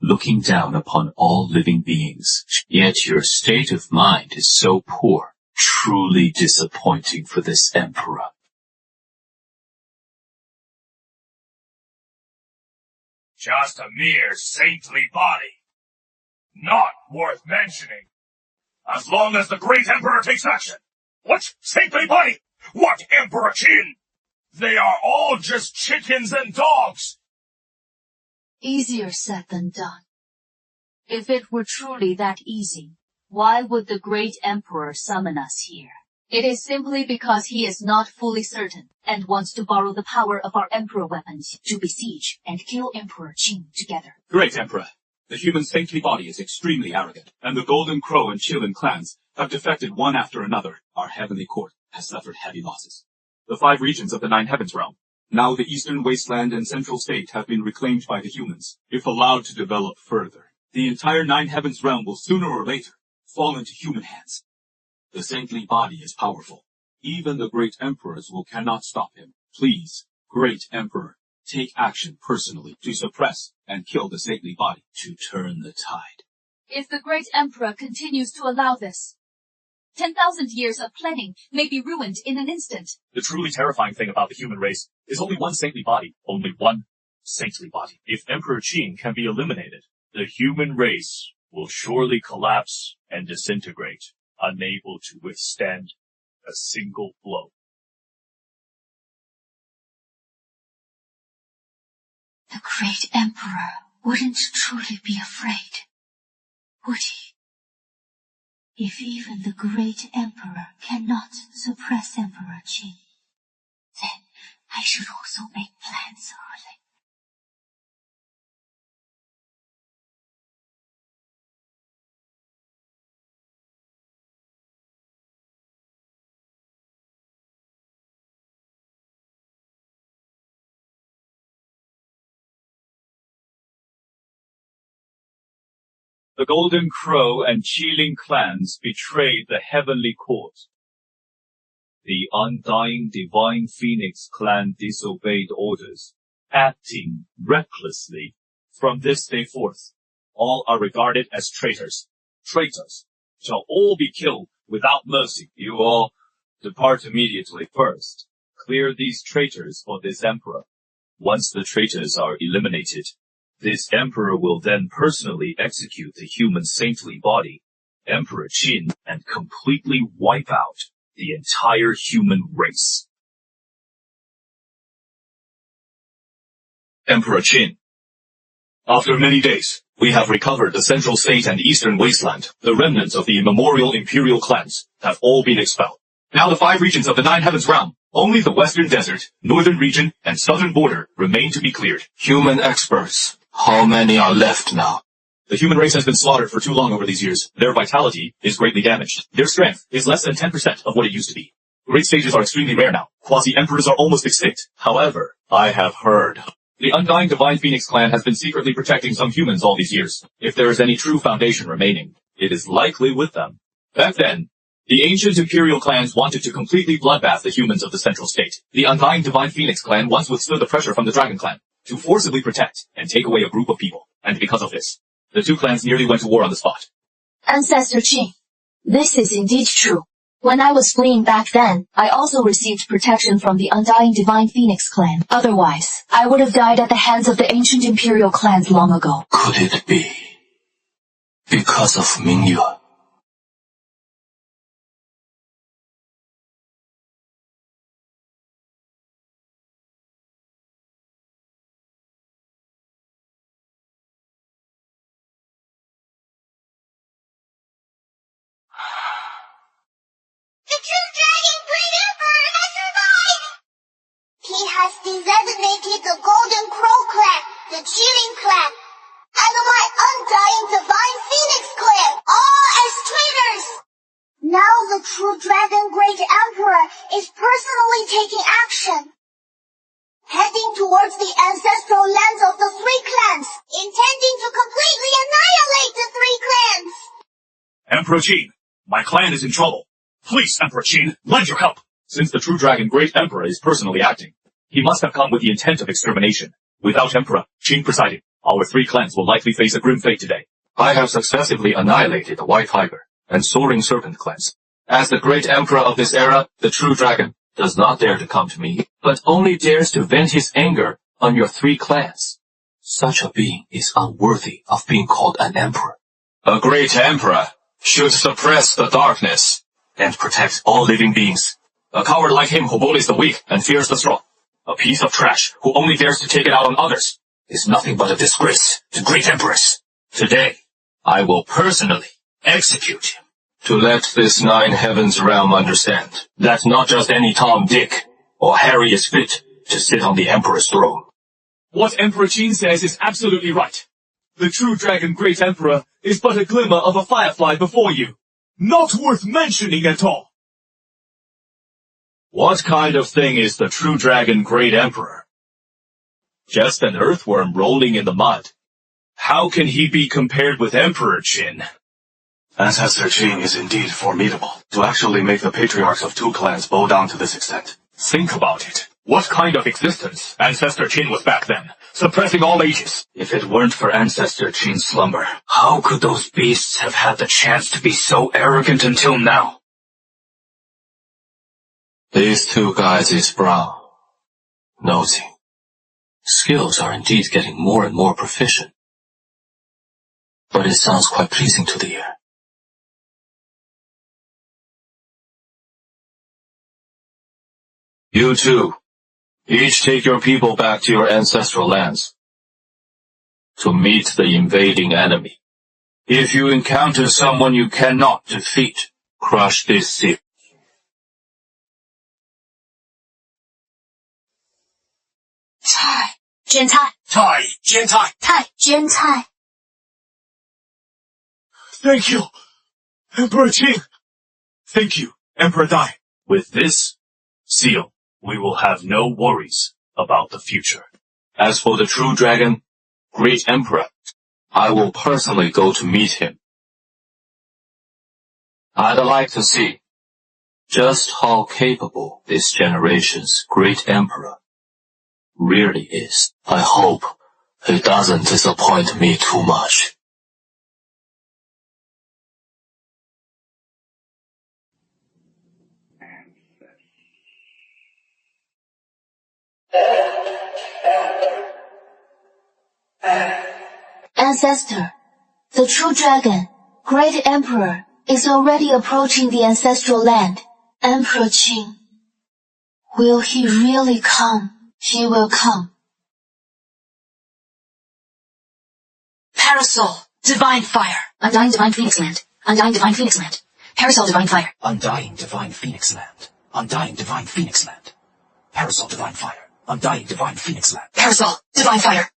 looking down upon all living beings, yet your state of mind is so poor, truly disappointing for this emperor. Just a mere saintly body. Not worth mentioning. As long as the great emperor takes action. What saintly body? What Emperor Qin? They are all just chickens and dogs. Easier said than done. If it were truly that easy, why would the great emperor summon us here? It is simply because he is not fully certain and wants to borrow the power of our emperor weapons to besiege and kill Emperor Qin together. Great Emperor, the human saintly body is extremely arrogant, and the Golden Crow and Chilin clans have defected one after another. Our heavenly court has suffered heavy losses. The 5 regions of the 9 Heavens realm, now the Eastern Wasteland and Central State, have been reclaimed by the humans. If allowed to develop further, the entire 9 Heavens realm will sooner or later fall into human hands. The saintly body is powerful. Even the great emperors cannot stop him. Please, great emperor, take action personally to suppress and kill the saintly body to turn the tide. If the great emperor continues to allow this, 10,000 years of planning may be ruined in an instant. The truly terrifying thing about the human race is only one saintly body, only one saintly body. If Emperor Qin can be eliminated, the human race will surely collapse and disintegrate, unable to withstand a single blow. The great emperor wouldn't truly be afraid, would he? If even the great emperor cannot suppress Emperor Qin, then I should also make plans early. The Golden Crow and Qilin clans betrayed the heavenly court. The Undying Divine Phoenix clan disobeyed orders, acting recklessly. From this day forth, all are regarded as traitors. Traitors shall all be killed without mercy. You all depart immediately first. Clear these traitors for this emperor. Once the traitors are eliminated, this emperor will then personally execute the human saintly body, Emperor Qin, and completely wipe out the entire human race. Emperor Qin. After many days, we have recovered the Central State and Eastern Wasteland. The remnants of the immemorial imperial clans have all been expelled. Now the 5 regions of the 9 Heavens realm, only the Western Desert, Northern region, and Southern border remain to be cleared. Human experts, how many are left now? The human race has been slaughtered for too long over these years. Their vitality is greatly damaged. Their strength is less than 10% of what it used to be. Great sages are extremely rare now. Quasi-emperors are almost extinct. However, I have heard The Undying Divine Phoenix clan has been secretly protecting some humans all these years. If there is any true foundation remaining, it is likely with them. Back then, the ancient imperial clans wanted to completely bloodbath the humans of the central state. The Undying Divine Phoenix clan once withstood the pressure from the Dragon clan to forcibly protect and take away a group of people, and because of this, the two clans nearly went to war on the spot. Ancestor Qing, this is indeed true. When I was fleeing back then, I also received protection from the Undying Divine Phoenix clan. Otherwise, I would have died at the hands of the ancient imperial clans long ago. Could it be because of Manhua? The true dragon Great Emperor has survived! He has designated the Golden Crow clan, the Cheering clan, and my Undying Divine Phoenix clan, all as traitors! Now the true dragon Great Emperor is personally taking action, heading towards the ancestral lands of the three clans, intending to completely annihilate the three clans! Emperor Qin, my clan is in trouble. Please, Emperor Qin, lend your help. Since the true dragon Great Emperor is personally acting, he must have come with the intent of extermination. Without Emperor Qin presiding, our three clans will likely face a grim fate today. I have successively annihilated the White Tiger and Soaring Serpent clans. As the Great Emperor of this era, the true dragon does not dare to come to me, but only dares to vent his anger on your three clans. Such a being is unworthy of being called an emperor. A great emperor should suppress the darkness and protect all living beings. A coward like him who bullies the weak and fears the strong, a piece of trash who only dares to take it out on others, is nothing but a disgrace to great emperors. Today, I will personally execute him to let this nine heavens realm understand that not just any Tom, Dick, or Harry is fit to sit on the emperor's throne. What Emperor Qin says is absolutely right. The true dragon Great Emperor is but a glimmer of a firefly before you. Not worth mentioning at all. What kind of thing is the true dragon Great Emperor? Just an earthworm rolling in the mud. How can he be compared with Emperor Qin? Ancestor Qing is indeed formidable. To actually make the patriarchs of two clans bow down to this extent. Think about it. What kind of existence Ancestor Qin was back then, suppressing all ages? If it weren't for Ancestor Qin's slumber, how could those beasts have had the chance to be so arrogant until now? These two guys is brown, nosy. Skills are indeed getting more and more proficient. But it sounds quite pleasing to the ear. You two, each take your people back to your ancestral lands to meet the invading enemy. If you encounter someone you cannot defeat, crush this city. Cai, 煎菜, Tai, Jiantai! 菜, 煎菜. Thank you, Emperor Qin. Thank you, Emperor Dai. With this seal, we will have no worries about the future. As for the true dragon, Great Emperor, I will personally go to meet him. I'd like to see just how capable this generation's Great Emperor really is. I hope he doesn't disappoint me too much. Ancestor, the true dragon, Great Emperor, is already approaching the ancestral land. Emperor Qin. Will he really come? He will come. Parasol, Divine Fire. Undying Divine Phoenix Land. Undying Divine Phoenix Land. Parasol Divine Fire. Undying Divine Phoenix Land. Undying Divine Phoenix Land. Parasol Divine Fire. Undying Divine Phoenix Land. Parasol, Divine Fire.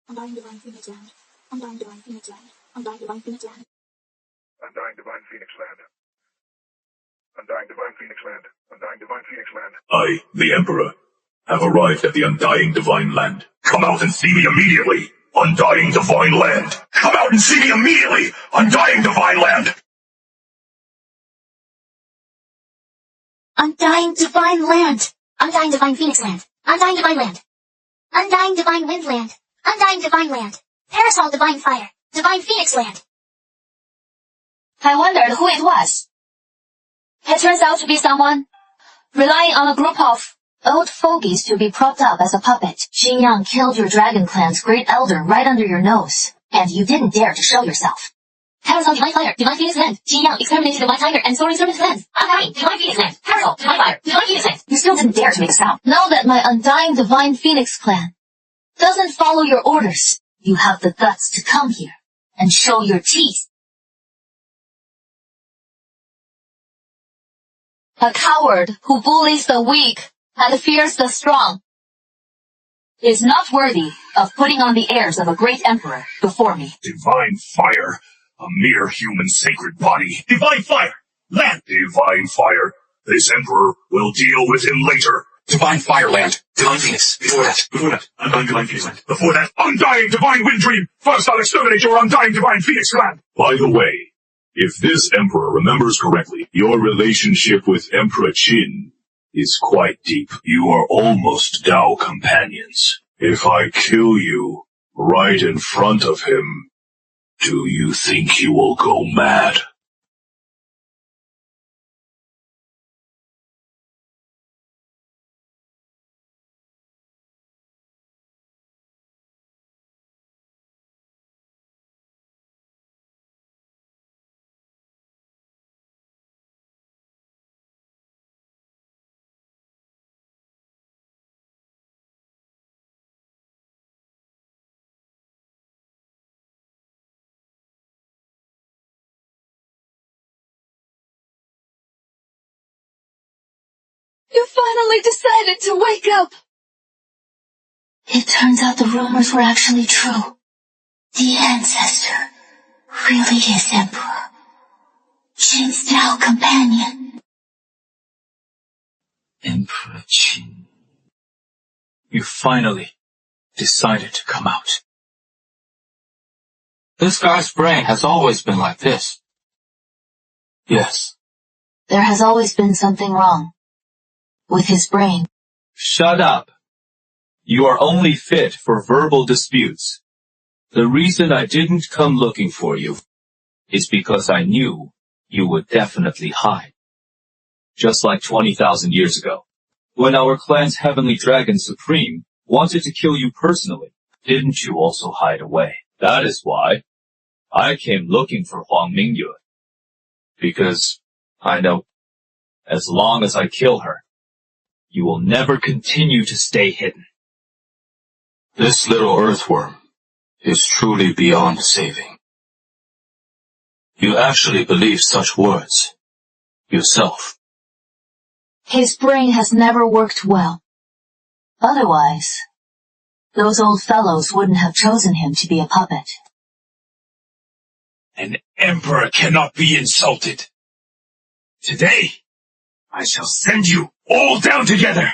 Undying Divine Phoenix Land. Undying Divine Phoenix Land. Undying Divine Phoenix Land. Undying Divine Phoenix Land. Undying Divine Phoenix Land. Undying Divine Phoenix Land. I, the Emperor, have arrived at the Undying Divine Land. Come out and see me immediately! Undying Divine Land! Come out and see me immediately! Undying Divine Land! Undying Divine Land. Undying Divine Phoenix Land. Undying Divine Land. Undying Divine Wind Land. Undying Divine Land. Parasol Divine Fire. Divine Phoenix Land. I wondered who it was. It turns out to be someone relying on a group of old fogies to be propped up as a puppet. Xing Yang killed your Dragon Clan's great elder right under your nose, and you didn't dare to show yourself. Parasol Divine Fire, Divine Phoenix Land. Xing Yang exterminated Divine Tiger and Soaring Serpent Lands. Undying Divine Phoenix Land. Parasol Divine Fire, Divine Phoenix Land. You still didn't dare to make a sound. Now that my Undying Divine Phoenix Clan doesn't follow your orders, you have the guts to come here and show your teeth. A coward who bullies the weak and fears the strong is not worthy of putting on the airs of a great emperor before me. Divine Fire! A mere human sacred body. Divine Fire! Land! Divine Fire! This Emperor will deal with him later. Divine Fire Land. Divine Phoenix. Before that, Undying Divine Phoenix Land. Before that, Undying Divine Wind Dream! First I'll exterminate your Undying Divine Phoenix Land! By the way, if this Emperor remembers correctly, your relationship with Emperor Qin is quite deep. You are almost Tao companions. If I kill you right in front of him, do you think he will go mad? You finally decided to wake up! It turns out the rumors were actually true. The ancestor really is Emperor. Qin's Tao companion. Emperor Qin. You finally decided to come out. This guy's brain has always been like this. Yes. There has always been something wrong with his brain. Shut up. You are only fit for verbal disputes. The reason I didn't come looking for you is because I knew you would definitely hide. Just like 20,000 years ago, when our clan's Heavenly Dragon Supreme wanted to kill you personally, didn't you also hide away? That is why I came looking for Huang Mingyue. Because I know, as long as I kill her, you will never continue to stay hidden. This little earthworm is truly beyond saving. You actually believe such words yourself. His brain has never worked well. Otherwise, those old fellows wouldn't have chosen him to be a puppet. An emperor cannot be insulted. Today, I shall send you all down together.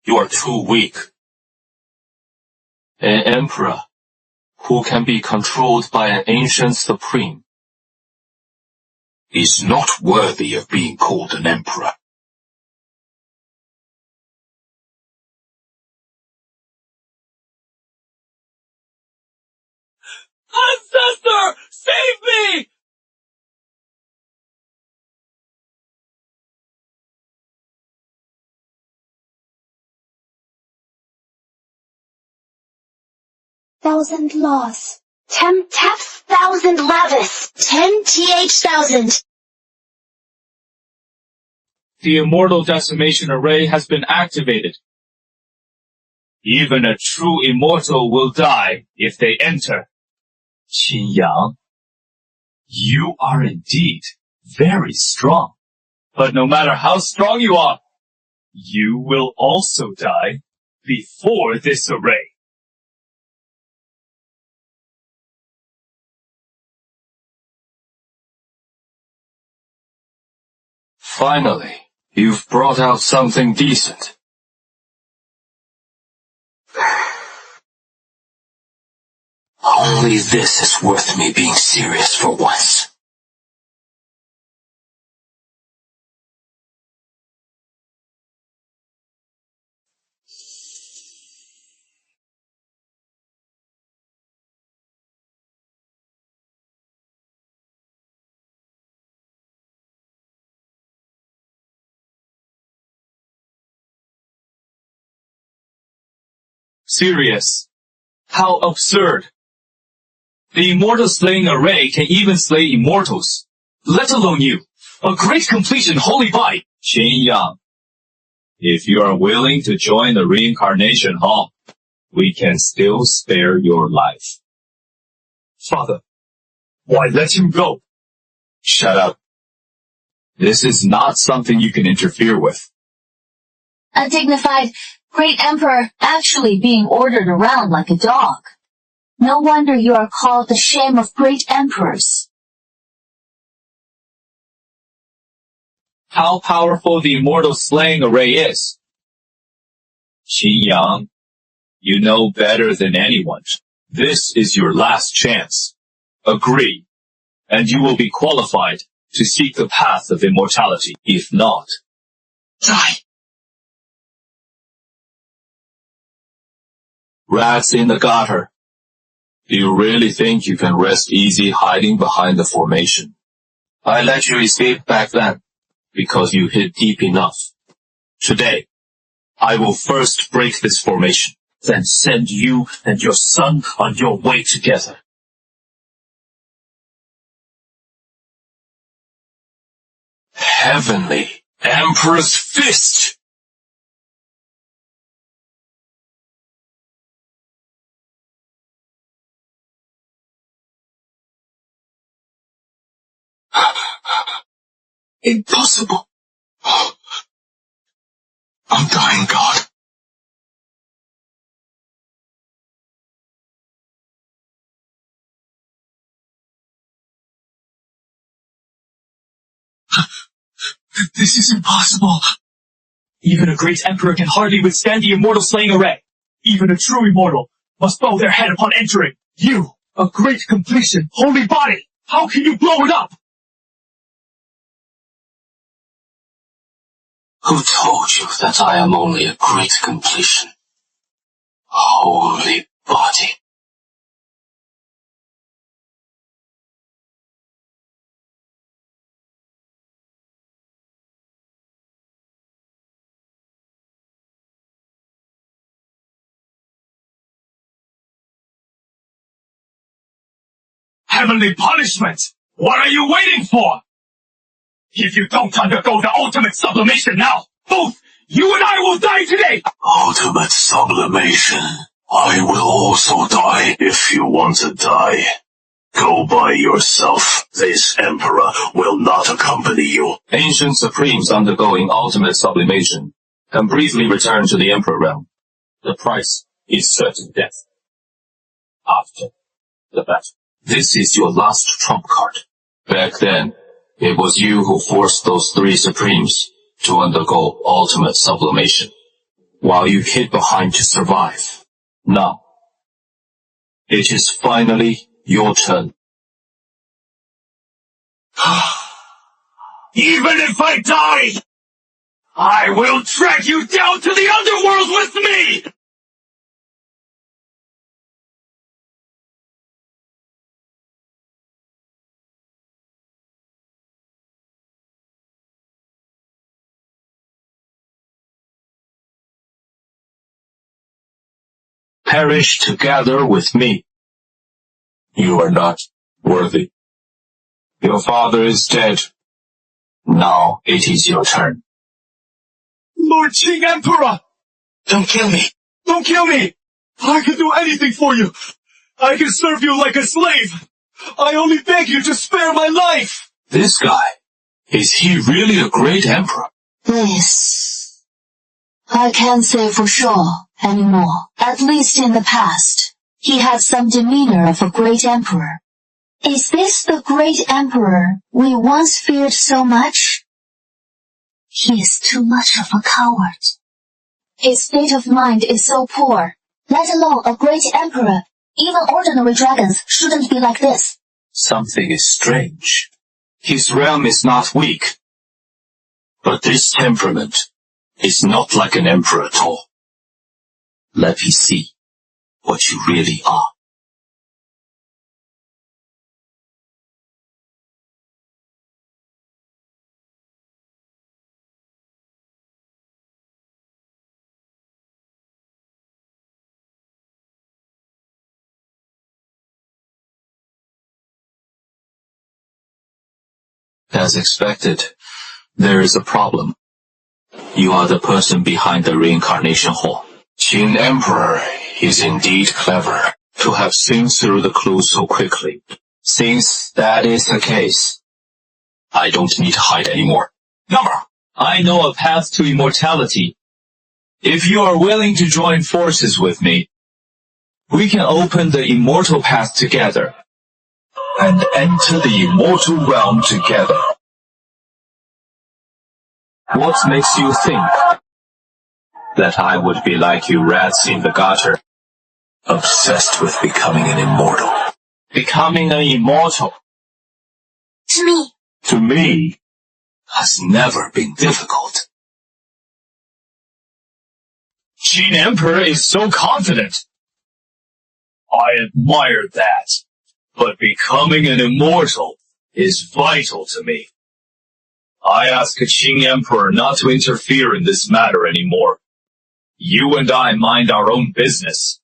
You are too weak. An emperor who can be controlled by an ancient supreme is not worthy of being called an emperor. Ancestor! Save me! Thousand loss. 10 taps, 1,000 lavis. 10 th 1,000. The Immortal Decimation Array has been activated. Even a true immortal will die if they enter. Qin Yang, you are indeed very strong. But no matter how strong you are, you will also die before this array. Finally, you've brought out something decent. Only this is worth me being serious for once. Serious. How absurd. The immortal slaying array can even slay immortals, let alone you, a great completion holy body. Qin Yang, if you are willing to join the reincarnation hall, we can still spare your life. Father, why let him go? Shut up. This is not something you can interfere with. A dignified great emperor actually being ordered around like a dog. No wonder you are called the shame of great emperors. How powerful the immortal slaying array is. Qin Yang, you know better than anyone. This is your last chance. Agree, and you will be qualified to seek the path of immortality. If not, die. Rats in the gutter. Do you really think you can rest easy hiding behind the formation? I let you escape back then, because you hid deep enough. Today, I will first break this formation, then send you and your son on your way together. Heavenly Emperor's Fist! Impossible. I'm dying, God. This is impossible. Even a great emperor can hardly withstand the immortal slaying array. Even a true immortal must bow their head upon entering. You, a great completion, holy body, how can you blow it up? Who told you that I am only a great completion? Holy body. Heavenly punishment! What are you waiting for? If you don't undergo the ultimate sublimation now, both you and I will die today! Ultimate sublimation. I will also die if you want to die. Go by yourself. This emperor will not accompany you. Ancient Supremes undergoing ultimate sublimation can briefly return to the Emperor realm. The price is certain death. After the battle. This is your last trump card. Back then, it was you who forced those 3 Supremes to undergo ultimate sublimation, while you hid behind to survive. Now, it is finally your turn. Even if I die, I will drag you down to the underworld with me! Perish together with me. You are not worthy. Your father is dead. Now it is your turn. Lord King Emperor! Don't kill me. Don't kill me! I can do anything for you! I can serve you like a slave! I only beg you to spare my life! This guy, is he really a great emperor? This, I can't say for sure anymore. At least in the past, he had some demeanor of a great emperor. Is this the great emperor we once feared so much? He is too much of a coward. His state of mind is so poor. Let alone a great emperor, even ordinary dragons shouldn't be like this. Something is strange. His realm is not weak. But this temperament is not like an emperor at all. Let me see what you really are. As expected, there is a problem. You are the person behind the reincarnation hall. Qin Emperor is indeed clever to have seen through the clues so quickly. Since that is the case, I don't need to hide anymore. Number, I know a path to immortality. If you are willing to join forces with me, we can open the immortal path together and enter the immortal realm together. What makes you think that I would be like you rats in the gutter, obsessed with becoming an immortal? Becoming an immortal, To me, has never been difficult. Qin Emperor is so confident. I admire that, but becoming an immortal is vital to me. I ask the Qin Emperor not to interfere in this matter anymore. You and I mind our own business.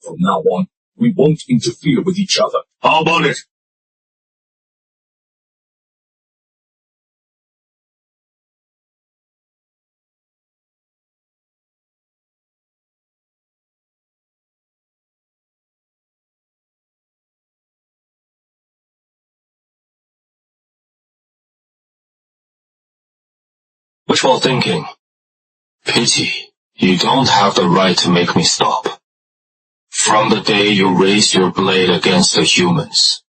From now on, we won't interfere with each other. How about it? Wishful thinking. Pity, you don't have the right to make me stop. From the day you raised your blade against the humans,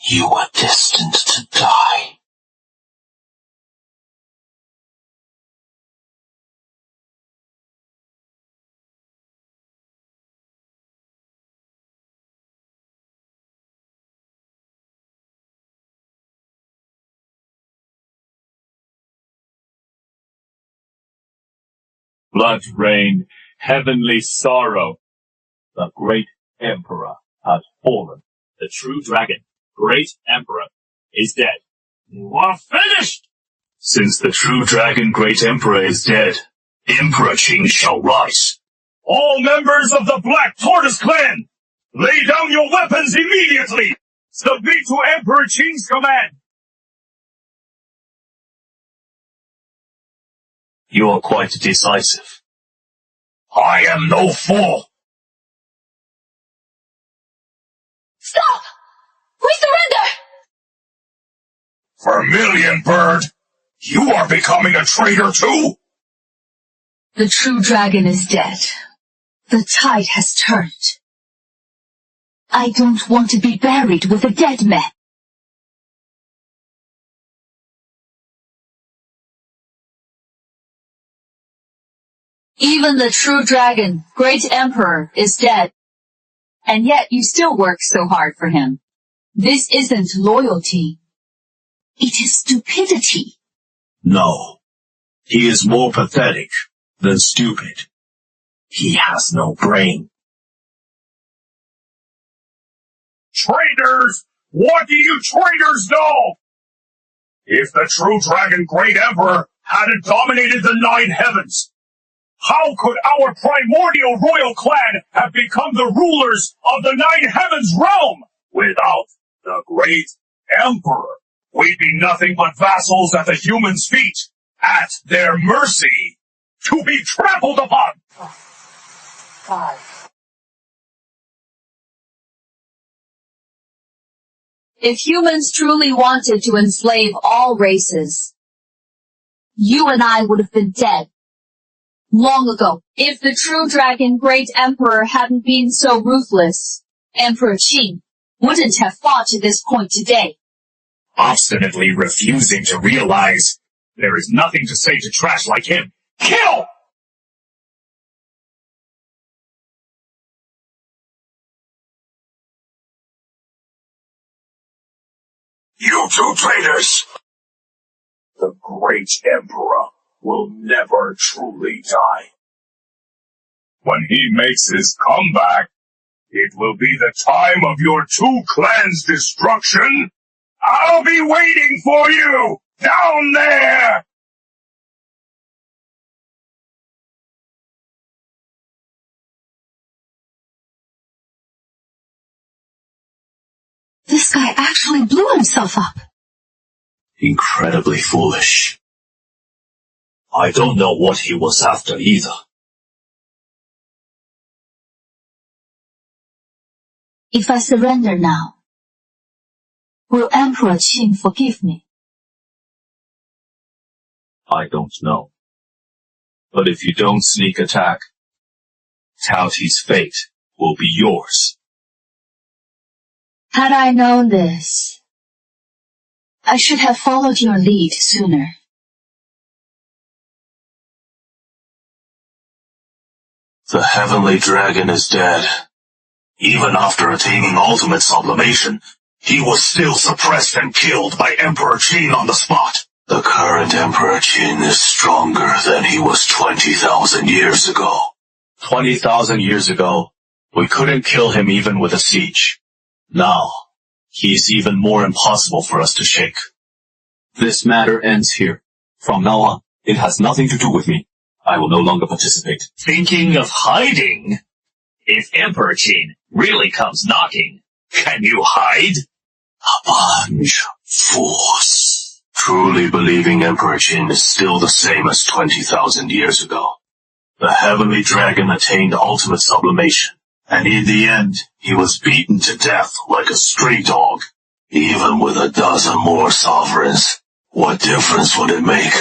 you were destined to die. Blood rained, heavenly sorrow. The great emperor has fallen. The true dragon, great emperor, is dead. You are finished! Since the true dragon, great emperor, is dead, Emperor Qing shall rise. All members of the Black Tortoise clan, lay down your weapons immediately! Submit to Emperor Qing's command! You are quite decisive. I am no fool! Stop! We surrender! Vermilion Bird, you are becoming a traitor too? The true dragon is dead. The tide has turned. I don't want to be buried with a dead man. Even the true dragon, great emperor, is dead. And yet you still work so hard for him. This isn't loyalty. It is stupidity. No. He is more pathetic than stupid. He has no brain. Traitors! What do you traitors know? If the true dragon great emperor hadn't dominated the 9 heavens, how could our primordial royal clan have become the rulers of the 9 heavens realm? Without the great emperor, we'd be nothing but vassals at the humans' feet, at their mercy. to be trampled upon. 5. If humans truly wanted to enslave all races, you and I would have been dead long ago. If the true dragon great emperor hadn't been so ruthless, Emperor Qin wouldn't have fought to this point today. Obstinately refusing to realize there is nothing to say to trash like him. Kill! You two traitors! The great emperor will never truly die. When he makes his comeback, it will be the time of your two clans' destruction. I'll be waiting for you down there! This guy actually blew himself up. Incredibly foolish. I don't know what he was after either. If I surrender now, will Emperor Qin forgive me? I don't know. But if you don't sneak attack, Cao Ti's fate will be yours. Had I known this, I should have followed your lead sooner. The heavenly dragon is dead. Even after attaining ultimate sublimation, he was still suppressed and killed by Emperor Qin on the spot. The current Emperor Qin is stronger than he was 20,000 years ago. 20,000 years ago, we couldn't kill him even with a siege. Now, he is even more impossible for us to shake. This matter ends here. From now on, it has nothing to do with me. I will no longer participate. Thinking of hiding? If Emperor Qin really comes knocking, can you hide? A bunch of fools. Truly believing Emperor Qin is still the same as 20,000 years ago. The heavenly dragon attained ultimate sublimation, and in the end, he was beaten to death like a stray dog. Even with a dozen more sovereigns, what difference would it make?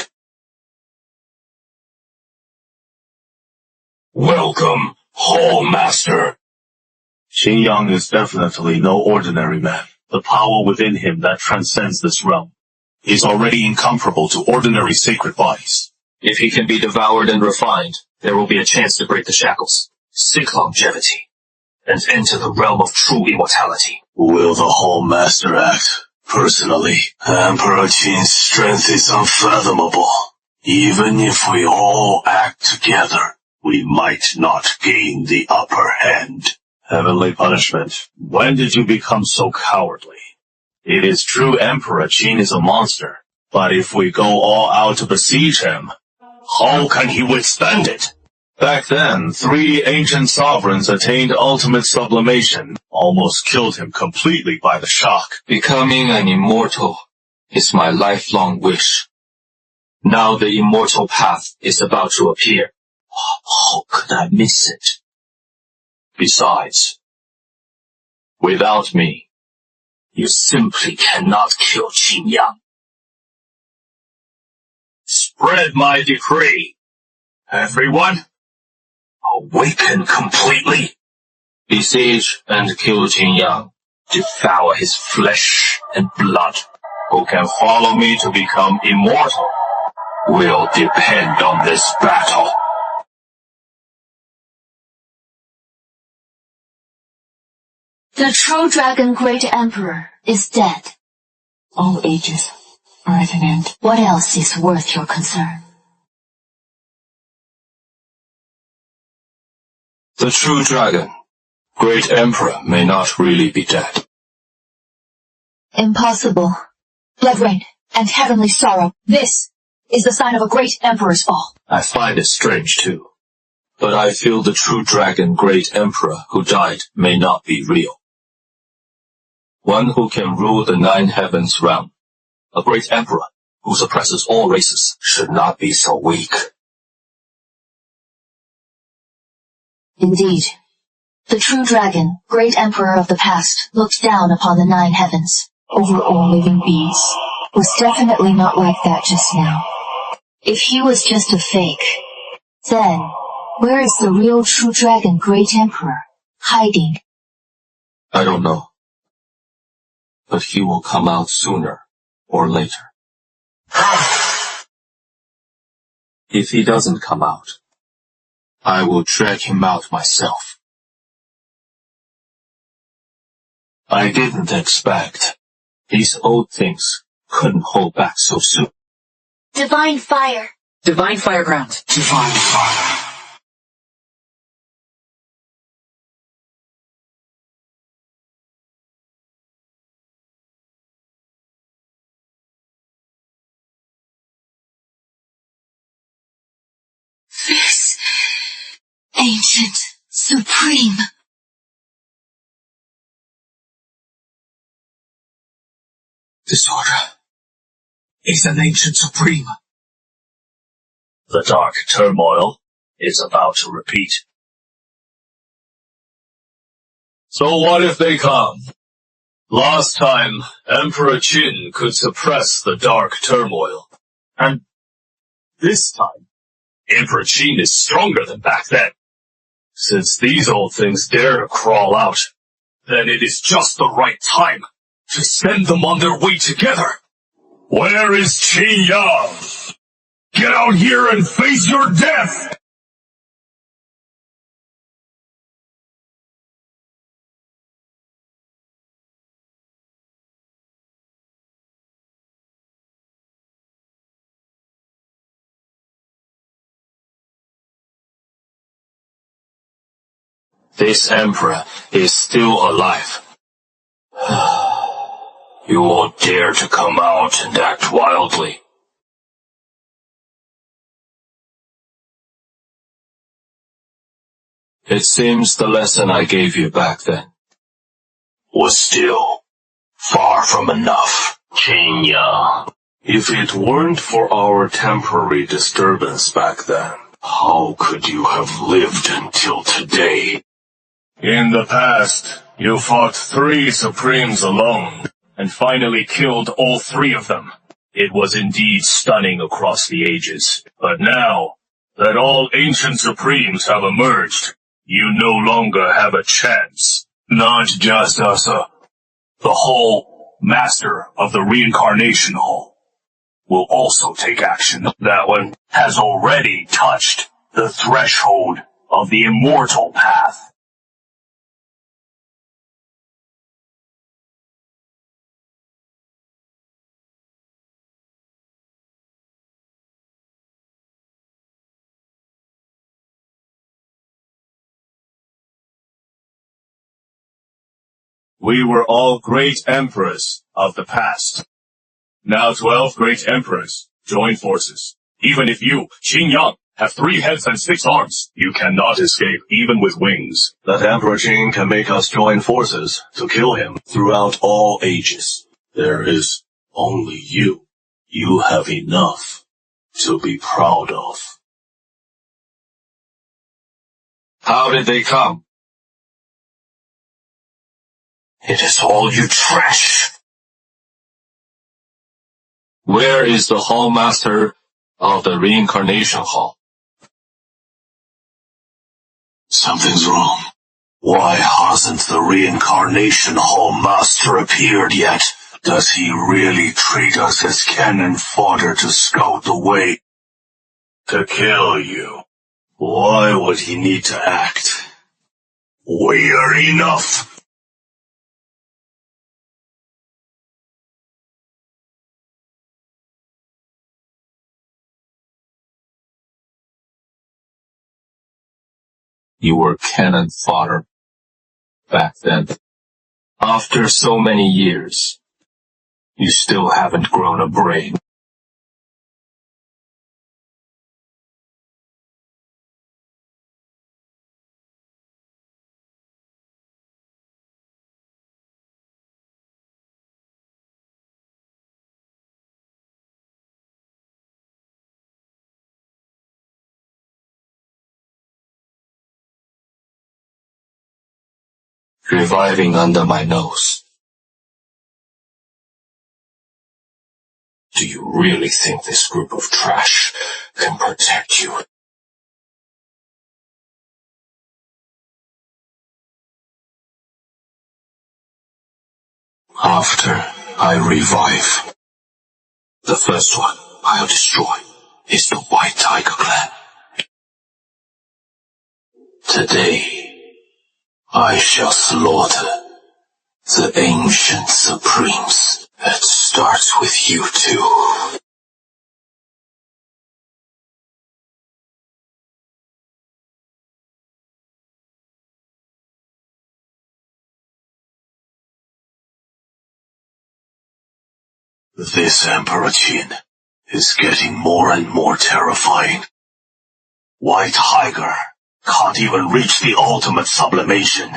Welcome, Hall Master. Qin Yang is definitely no ordinary man. The power within him that transcends this realm. He's already incomparable to ordinary sacred bodies. If he can be devoured and refined, there will be a chance to break the shackles, seek longevity, and enter the realm of true immortality. Will the Hall Master act personally? Emperor Qin's strength is unfathomable. Even if we all act together, we might not gain the upper hand. Heavenly punishment, when did you become so cowardly? It is true Emperor Qin is a monster, but if we go all out to besiege him, how can he withstand it? Back then, 3 ancient sovereigns attained ultimate sublimation, almost killed him completely by the shock. Becoming an immortal is my lifelong wish. Now the immortal path is about to appear. How could I miss it? Besides, without me, you simply cannot kill Qin Yang. Spread my decree. Everyone, awaken completely. Besiege and kill Qin Yang. Devour his flesh and blood. Who can follow me to become immortal will depend on this battle. The true dragon great emperor is dead. All ages are at an end. What else is worth your concern? The true dragon, great emperor, may not really be dead. Impossible. Blood rain and heavenly sorrow. This is the sign of a great emperor's fall. I find it strange too. But I feel the true dragon, great emperor, who died may not be real. One who can rule the 9 heavens realm. A great emperor who suppresses all races should not be so weak. Indeed. The true dragon, great emperor of the past, looked down upon the 9 heavens, over all living beings, was definitely not like that just now. If he was just a fake, then where is the real true dragon, great emperor, hiding? I don't know. But he will come out sooner or later. If he doesn't come out, I will drag him out myself. I didn't expect these old things couldn't hold back so soon. Divine fire. Divine Fireground. Divine fire. This ancient supreme. This order is an ancient supreme. The dark turmoil is about to repeat. So what if they come? Last time, Emperor Qin could suppress the dark turmoil. And this time, Emperor Qin is stronger than back then. Since these old things dare to crawl out, then it is just the right time to send them on their way together. Where is Qin Yang? Get out here and face your death! This emperor is still alive. You all dare to come out and act wildly. It seems the lesson I gave you back then was still far from enough. Qin Yang, if it weren't for our temporary disturbance back then, how could you have lived until today? In the past, you fought 3 Supremes alone, and finally killed all 3 of them. It was indeed stunning across the ages. But now, that all ancient Supremes have emerged, you no longer have a chance. Not just us, the whole Master of the Reincarnation Hall will also take action. That one has already touched the threshold of the immortal path. We were all great emperors of the past. Now 12 great emperors join forces. Even if you, Qin Yang, have 3 heads and 6 arms, you cannot escape even with wings. That Emperor Qin can make us join forces to kill him throughout all ages. There is only you. You have enough to be proud of. How did they come? It is all you trash. Where is the Hall Master of the Reincarnation Hall? Something's wrong. Why hasn't the Reincarnation Hall Master appeared yet? Does he really treat us as cannon fodder to scout the way to kill you? Why would he need to act? We are enough. You were cannon fodder back then. After so many years, you still haven't grown a brain. reviving under my nose. Do you really think this group of trash can protect you? After I revive, the first one I'll destroy is the White Tiger Clan. Today, I shall slaughter the ancient supremes. It starts with you two. This Emperor Qin is getting more and more terrifying. White Tiger can't even reach the ultimate sublimation.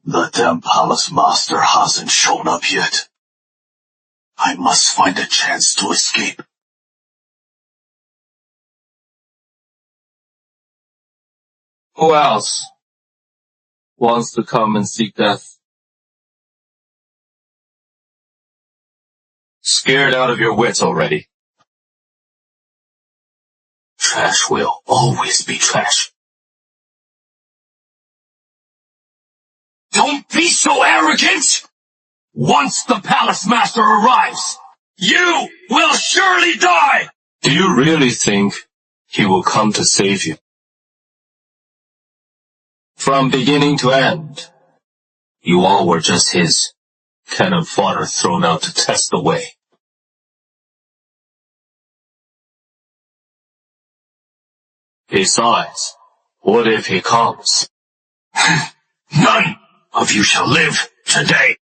The damn Palace Master hasn't shown up yet. I must find a chance to escape. Who else wants to come and seek death? Scared out of your wits already. Trash will always be trash. Don't be so arrogant! Once the Palace Master arrives, you will surely die! Do you really think he will come to save you? From beginning to end, you all were just his cannon fodder thrown out to test the way. Besides, what if he comes? None of you shall live today.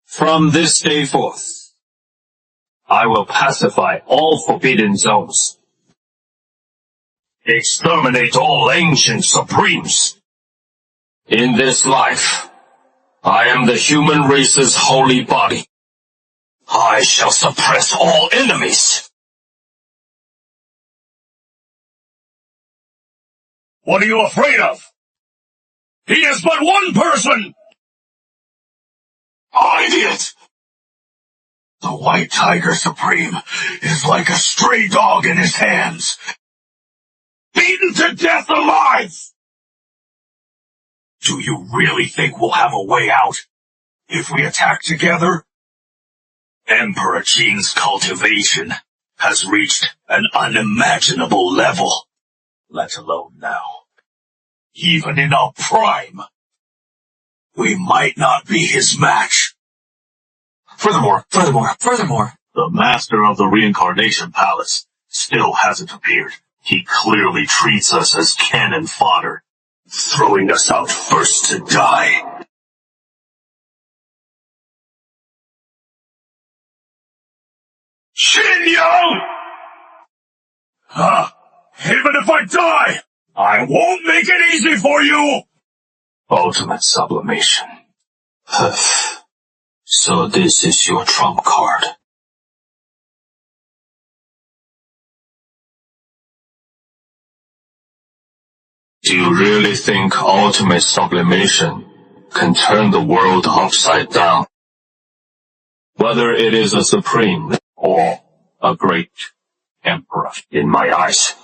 From this day forth, I will pacify all forbidden zones. Exterminate all ancient supremes. In this life, I am the human race's holy body. I shall suppress all enemies. What are you afraid of? He is but one person! Idiot! The White Tiger Supreme is like a stray dog in his hands. Beaten to death alive! Do you really think we'll have a way out if we attack together? Emperor Qin's cultivation has reached an unimaginable level, let alone now. Even in our prime, we might not be his match. Furthermore, the master of the Reincarnation Palace still hasn't appeared. He clearly treats us as cannon fodder, throwing us out first to die. Qin Yang! Even if I die, I won't make it easy for you! Ultimate sublimation. So this is your trump card. Do you really think ultimate sublimation can turn the world upside down? Whether it is a supreme or a great emperor, in my eyes,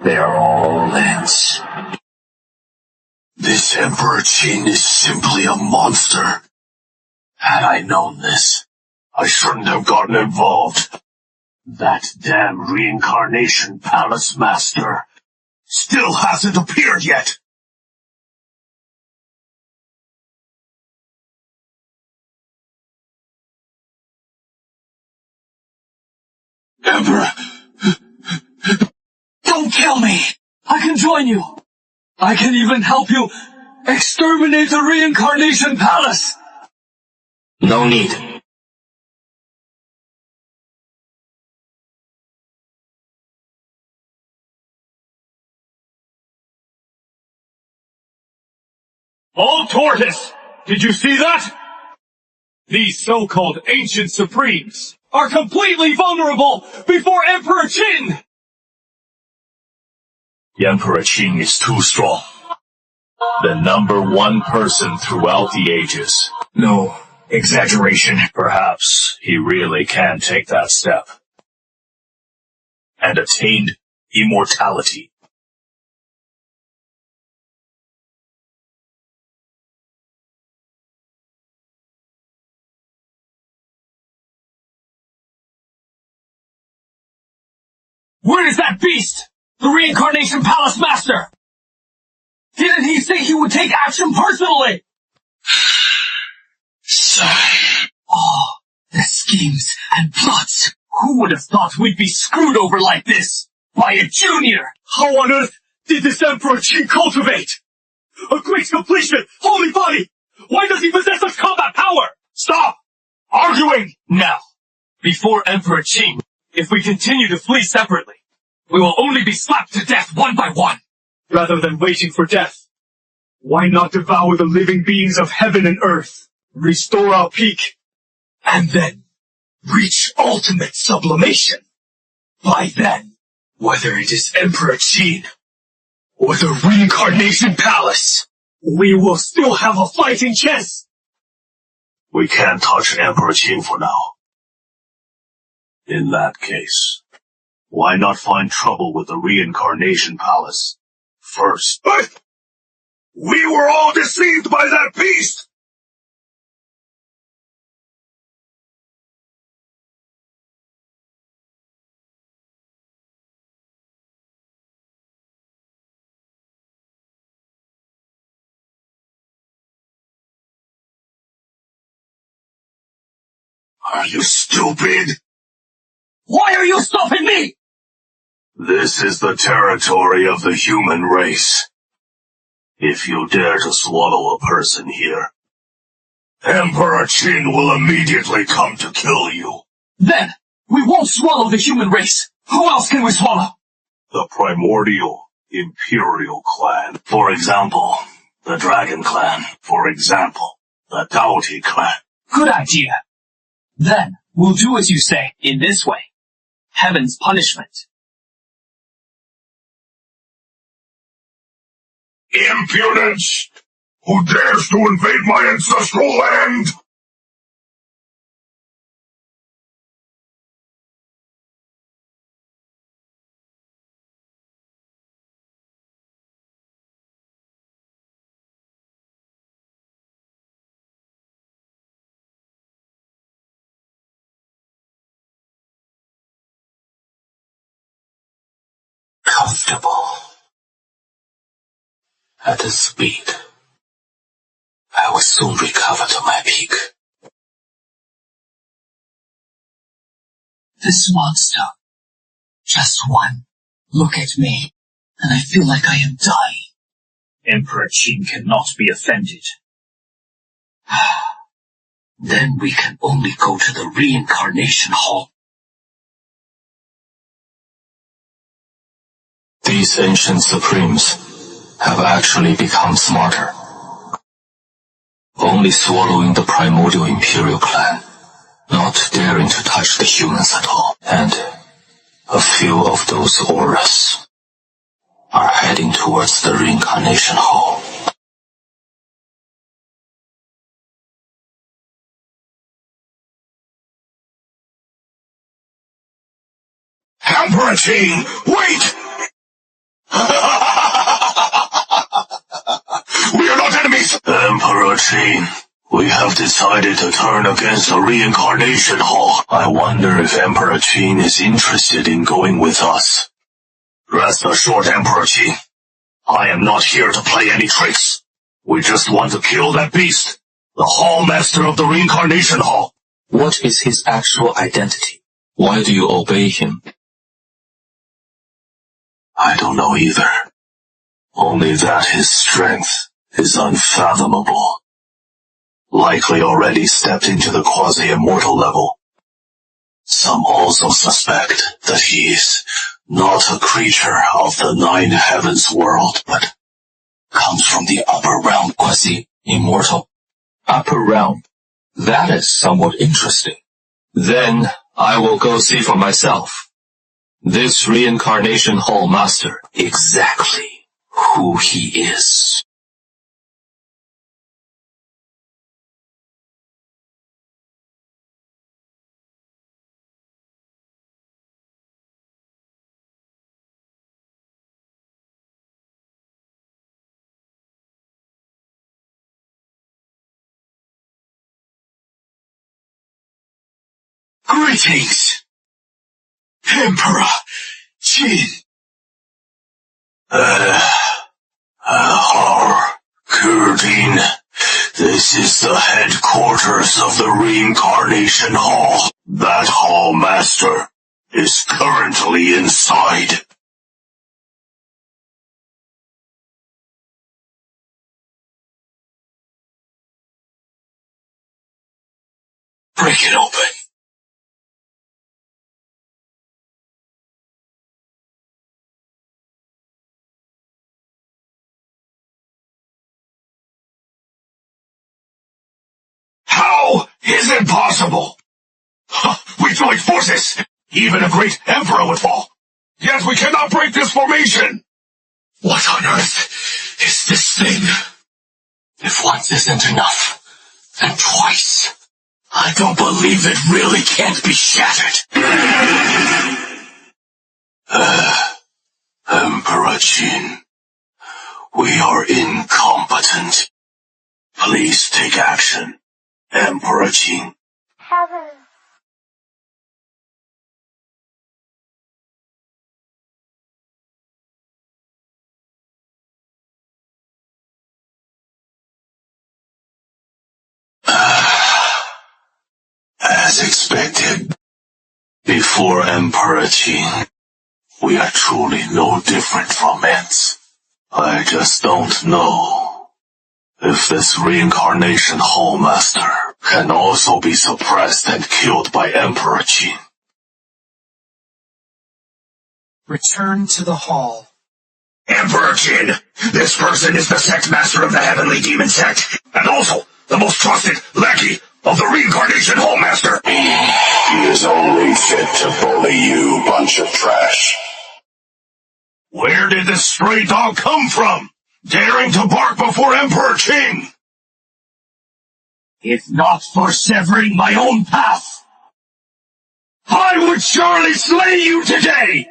they are all ends. This Emperor Qin is simply a monster. Had I known this, I shouldn't have gotten involved. That damn Reincarnation Palace Master still hasn't appeared yet. Emperor! Don't kill me! I can join you! I can even help you exterminate the Reincarnation Palace! No need. Old Tortoise! Did you see that? These so-called ancient supremes are completely vulnerable before Emperor Qin! Emperor Qing is too strong. The number one person throughout the ages. No exaggeration. Perhaps he really can take that step. And attain immortality. Where is that beast? The Reincarnation Palace Master! Didn't he say he would take action personally? Oh, the schemes and plots. Who would have thought we'd be screwed over like this? By a junior! How on earth did this Emperor Qing cultivate? A great completion! Holy body! Why does he possess such combat power? Stop! Arguing! Now, before Emperor Qing, if we continue to flee separately, we will only be slapped to death one by one. Rather than waiting for death, why not devour the living beings of heaven and earth, restore our peak, and then reach ultimate sublimation? By then, whether it is Emperor Qin or the Reincarnation Palace, we will still have a fighting chance. We can't touch Emperor Qin for now. In that case, why not find trouble with the Reincarnation Palace first? But we were all deceived by that beast! Are you stupid? Why are you stopping me? This is the territory of the human race. If you dare to swallow a person here, Emperor Qin will immediately come to kill you. Then, we won't swallow the human race. Who else can we swallow? The primordial imperial clan. For example, the Dragon Clan. For example, the Doughty Clan. Good idea. Then, we'll do as you say, in this way. Heaven's punishment. Impudence! Who dares to invade my ancestral land? Comfortable. At this speed, I will soon recover to my peak. This monster. Just one. Look at me, and I feel like I am dying. Emperor Qin cannot be offended. Then we can only go to the Reincarnation Hall. These ancient supremes have actually become smarter. Only swallowing the primordial imperial clan, not daring to touch the humans at all. And a few of those auras are heading towards the Reincarnation Hall. Emperor Qin, wait! We are not enemies! Emperor Qin, we have decided to turn against the Reincarnation Hall. I wonder if Emperor Qin is interested in going with us. Rest assured, Emperor Qin, I am not here to play any tricks. We just want to kill that beast, the Hall Master of the Reincarnation Hall. What is his actual identity? Why do you obey him? I don't know either. Only that his strength is unfathomable. Likely already stepped into the quasi-immortal level. Some also suspect that he is not a creature of the Nine Heavens world, but comes from the upper realm. Quasi-immortal? Upper realm? That is somewhat interesting. Then I will go see for myself. This reincarnation hall master, exactly who he is. Greetings, Emperor Qin. Kurdin, this is the headquarters of the Reincarnation Hall. That Hall Master is currently inside. Break it open. How is it possible? We joined forces. Even a great emperor would fall. Yet we cannot break this formation. What on earth is this thing? If once isn't enough, then twice. I don't believe it really can't be shattered. Emperor Qin, we are incompetent. Please take action, Emperor Qin. Heaven. As expected, before Emperor Qin, we are truly no different from ants. I just don't know if this reincarnation hall master can also be suppressed and killed by Emperor Qin. Return to the hall. Emperor Qin, this person is the sect master of the Heavenly Demon Sect, and also the most trusted lackey of the Reincarnation Hall Master. He is only fit to bully you, bunch of trash. Where did this stray dog come from? Daring to bark before Emperor Qin? If not for severing my own path, I would surely slay you today!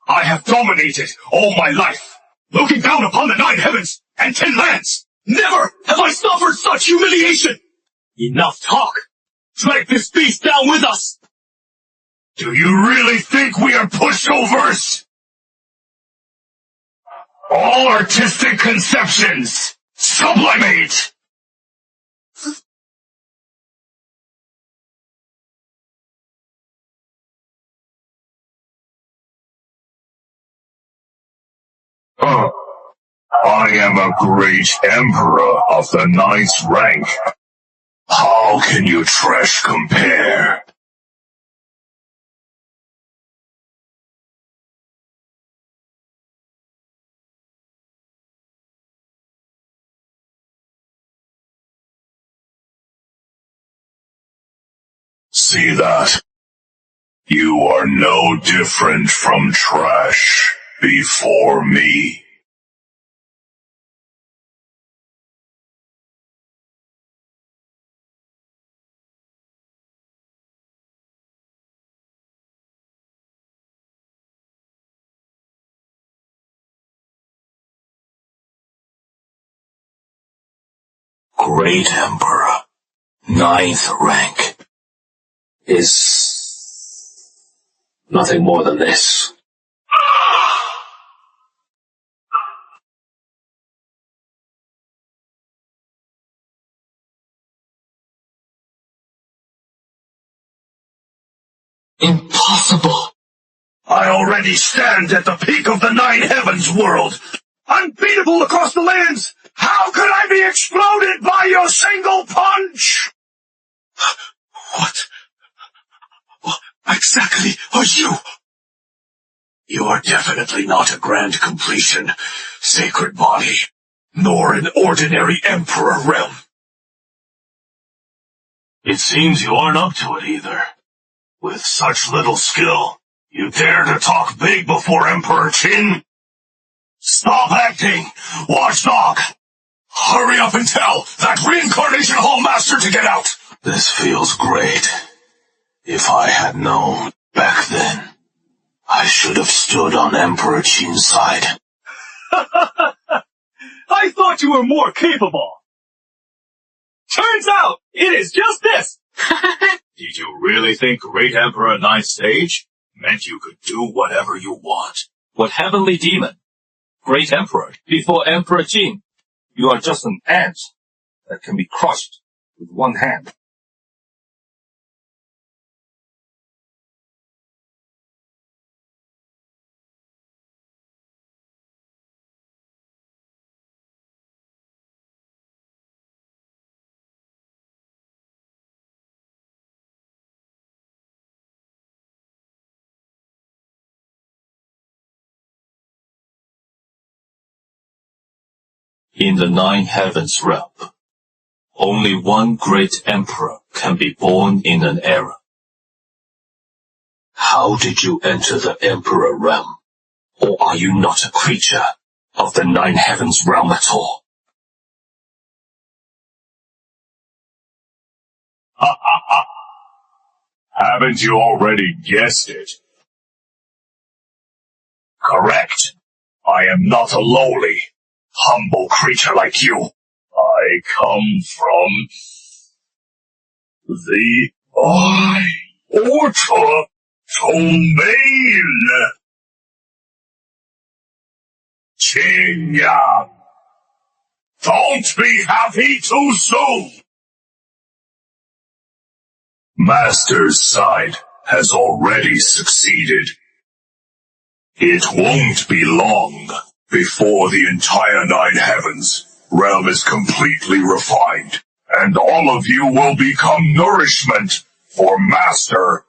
I have dominated all my life, looking down upon the 9 heavens and 10 lands. Never have I suffered such humiliation! Enough talk! Drag this beast down with us! Do you really think we are pushovers? All artistic conceptions, sublimate! I am a great emperor of the 9th rank. How can you trash compare? See that? You are no different from trash before me. Great Emperor, 9th rank, is nothing more than this. Impossible! I already stand at the peak of the 9 heavens world! Unbeatable across the lands! How could I be exploded by your single punch? What exactly are you? You are definitely not a grand completion, sacred body, nor an ordinary emperor realm. It seems you aren't up to it either. With such little skill, You dare to talk big before Emperor Qin? Stop acting, watchdog! Hurry up and tell that Reincarnation Hall Master to get out! This feels great. If I had known back then, I should have stood on Emperor Qin's side. I thought you were more capable. Turns out, it is just this. Did you really think Great Emperor Ninth Stage meant you could do whatever you want? What heavenly demon? Great Emperor, before Emperor Qin, you are just an ant that can be crushed with one hand. In the Nine Heavens realm, only one great emperor can be born in an era. How did you enter the Emperor realm? Or are you not a creature of the Nine Heavens realm at all? Ha ha ha! Haven't you already guessed it? Correct. I am not a lowly, humble creature like you. I come from the Immortal Domain. Qin Yang, don't be happy too soon. Master's side has already succeeded. It won't be long before the entire Nine Heavens realm is completely refined, and all of you will become nourishment for Master.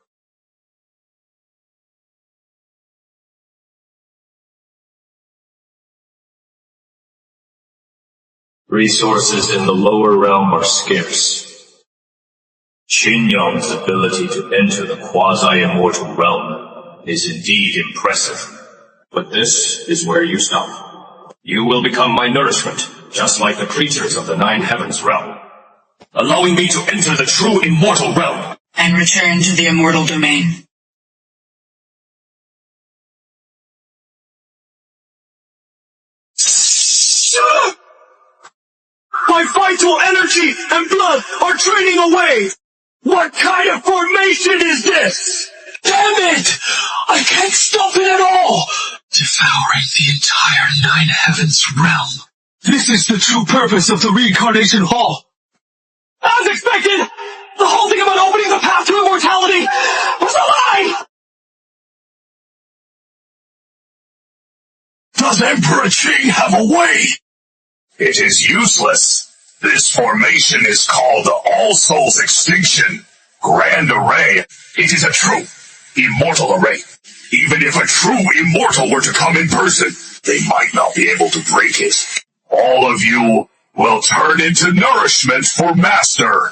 Resources in the lower realm are scarce. Qin Yang's ability to enter the quasi-immortal realm is indeed impressive. But this is where you stop. You will become my nourishment, just like the creatures of the Nine Heavens realm, allowing me to enter the true immortal realm. And return to the immortal domain. My vital energy and blood are draining away! What kind of formation is this? Damn it! I can't stop it at all! Devouring the entire Nine Heavens realm. This is the true purpose of the Reincarnation Hall. As expected, the whole thing about opening the path to immortality was a lie! Does Emperor Qin have a way? It is useless. This formation is called the All Souls Extinction Grand Array. It is a true immortal array. Even if a true immortal were to come in person, they might not be able to break it. All of you will turn into nourishment for Master.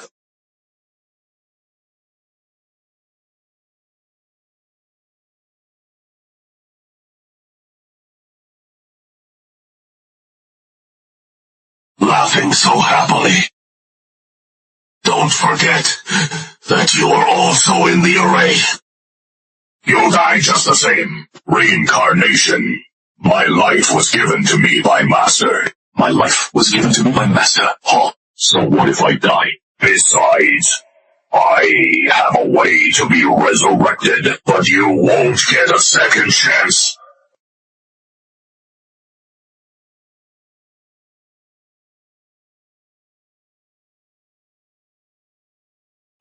Laughing so happily. Don't forget that you are also in the array. You'll die just the same. Reincarnation. My life was given to me by Master. My life was given to me by Master. Huh. So what if I die? Besides, I have a way to be resurrected, but you won't get a second chance.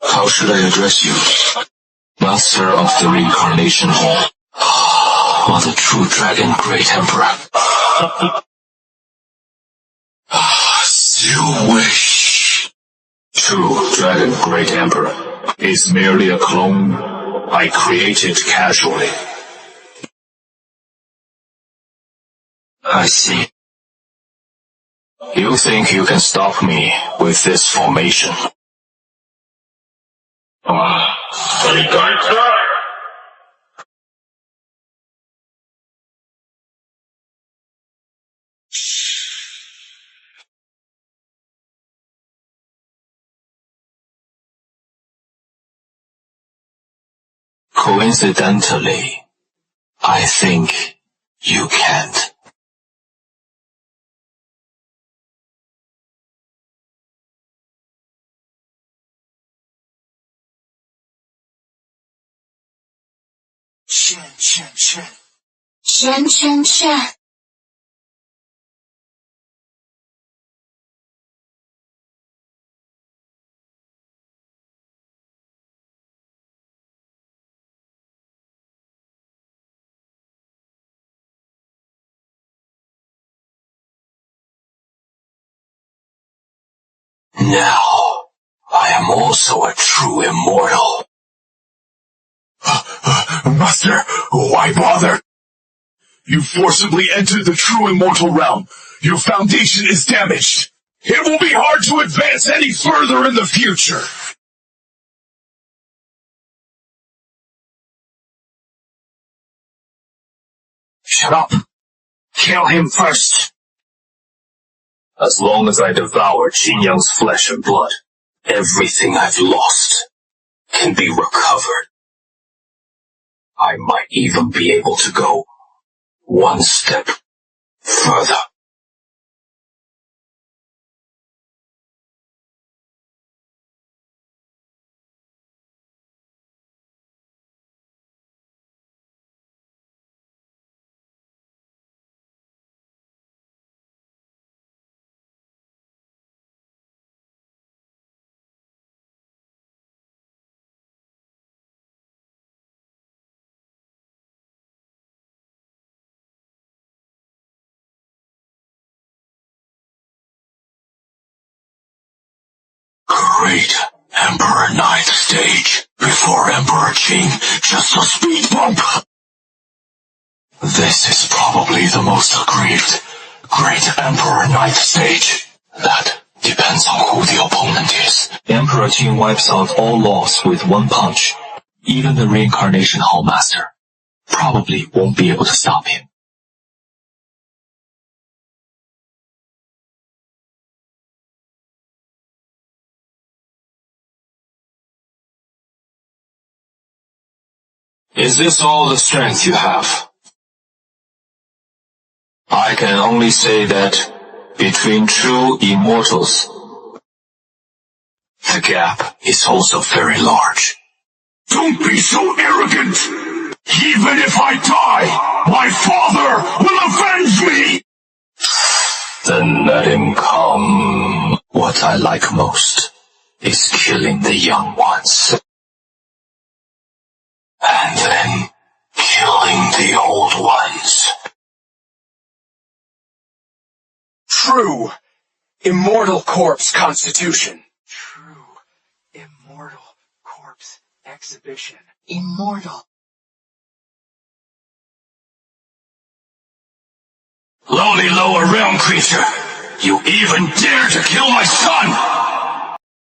How should I address you? Master of the Reincarnation Hall. Or the true Dragon Great Emperor. As you wish. True Dragon Great Emperor is merely a clone I created casually. I see. You think you can stop me with this formation? Coincidentally, I think you can't. Shen. Now, I am also a true immortal. Master, why bother? You forcibly entered the true immortal realm. Your foundation is damaged. It will be hard to advance any further in the future. Shut up. Kill him first. As long as I devour Qin Yang's flesh and blood, everything I've lost can be recovered. I might even be able to go one step further. Great Emperor Ninth Stage. Before Emperor Qing, just a speed bump. This is probably the most aggrieved. Great Emperor Ninth Stage. That depends on who the opponent is. Emperor Qing wipes out all laws with one punch. Even the Reincarnation Hall Master probably won't be able to stop him. Is this all the strength you have? I can only say that between true immortals, the gap is also very large. Don't be so arrogant! Even if I die, my father will avenge me! Then let him come. What I like most is killing the young ones. And then killing the old ones. True Immortal Corpse Constitution. True Immortal Corpse Exhibition. Immortal. Lowly lower realm creature! You even dare to kill my son!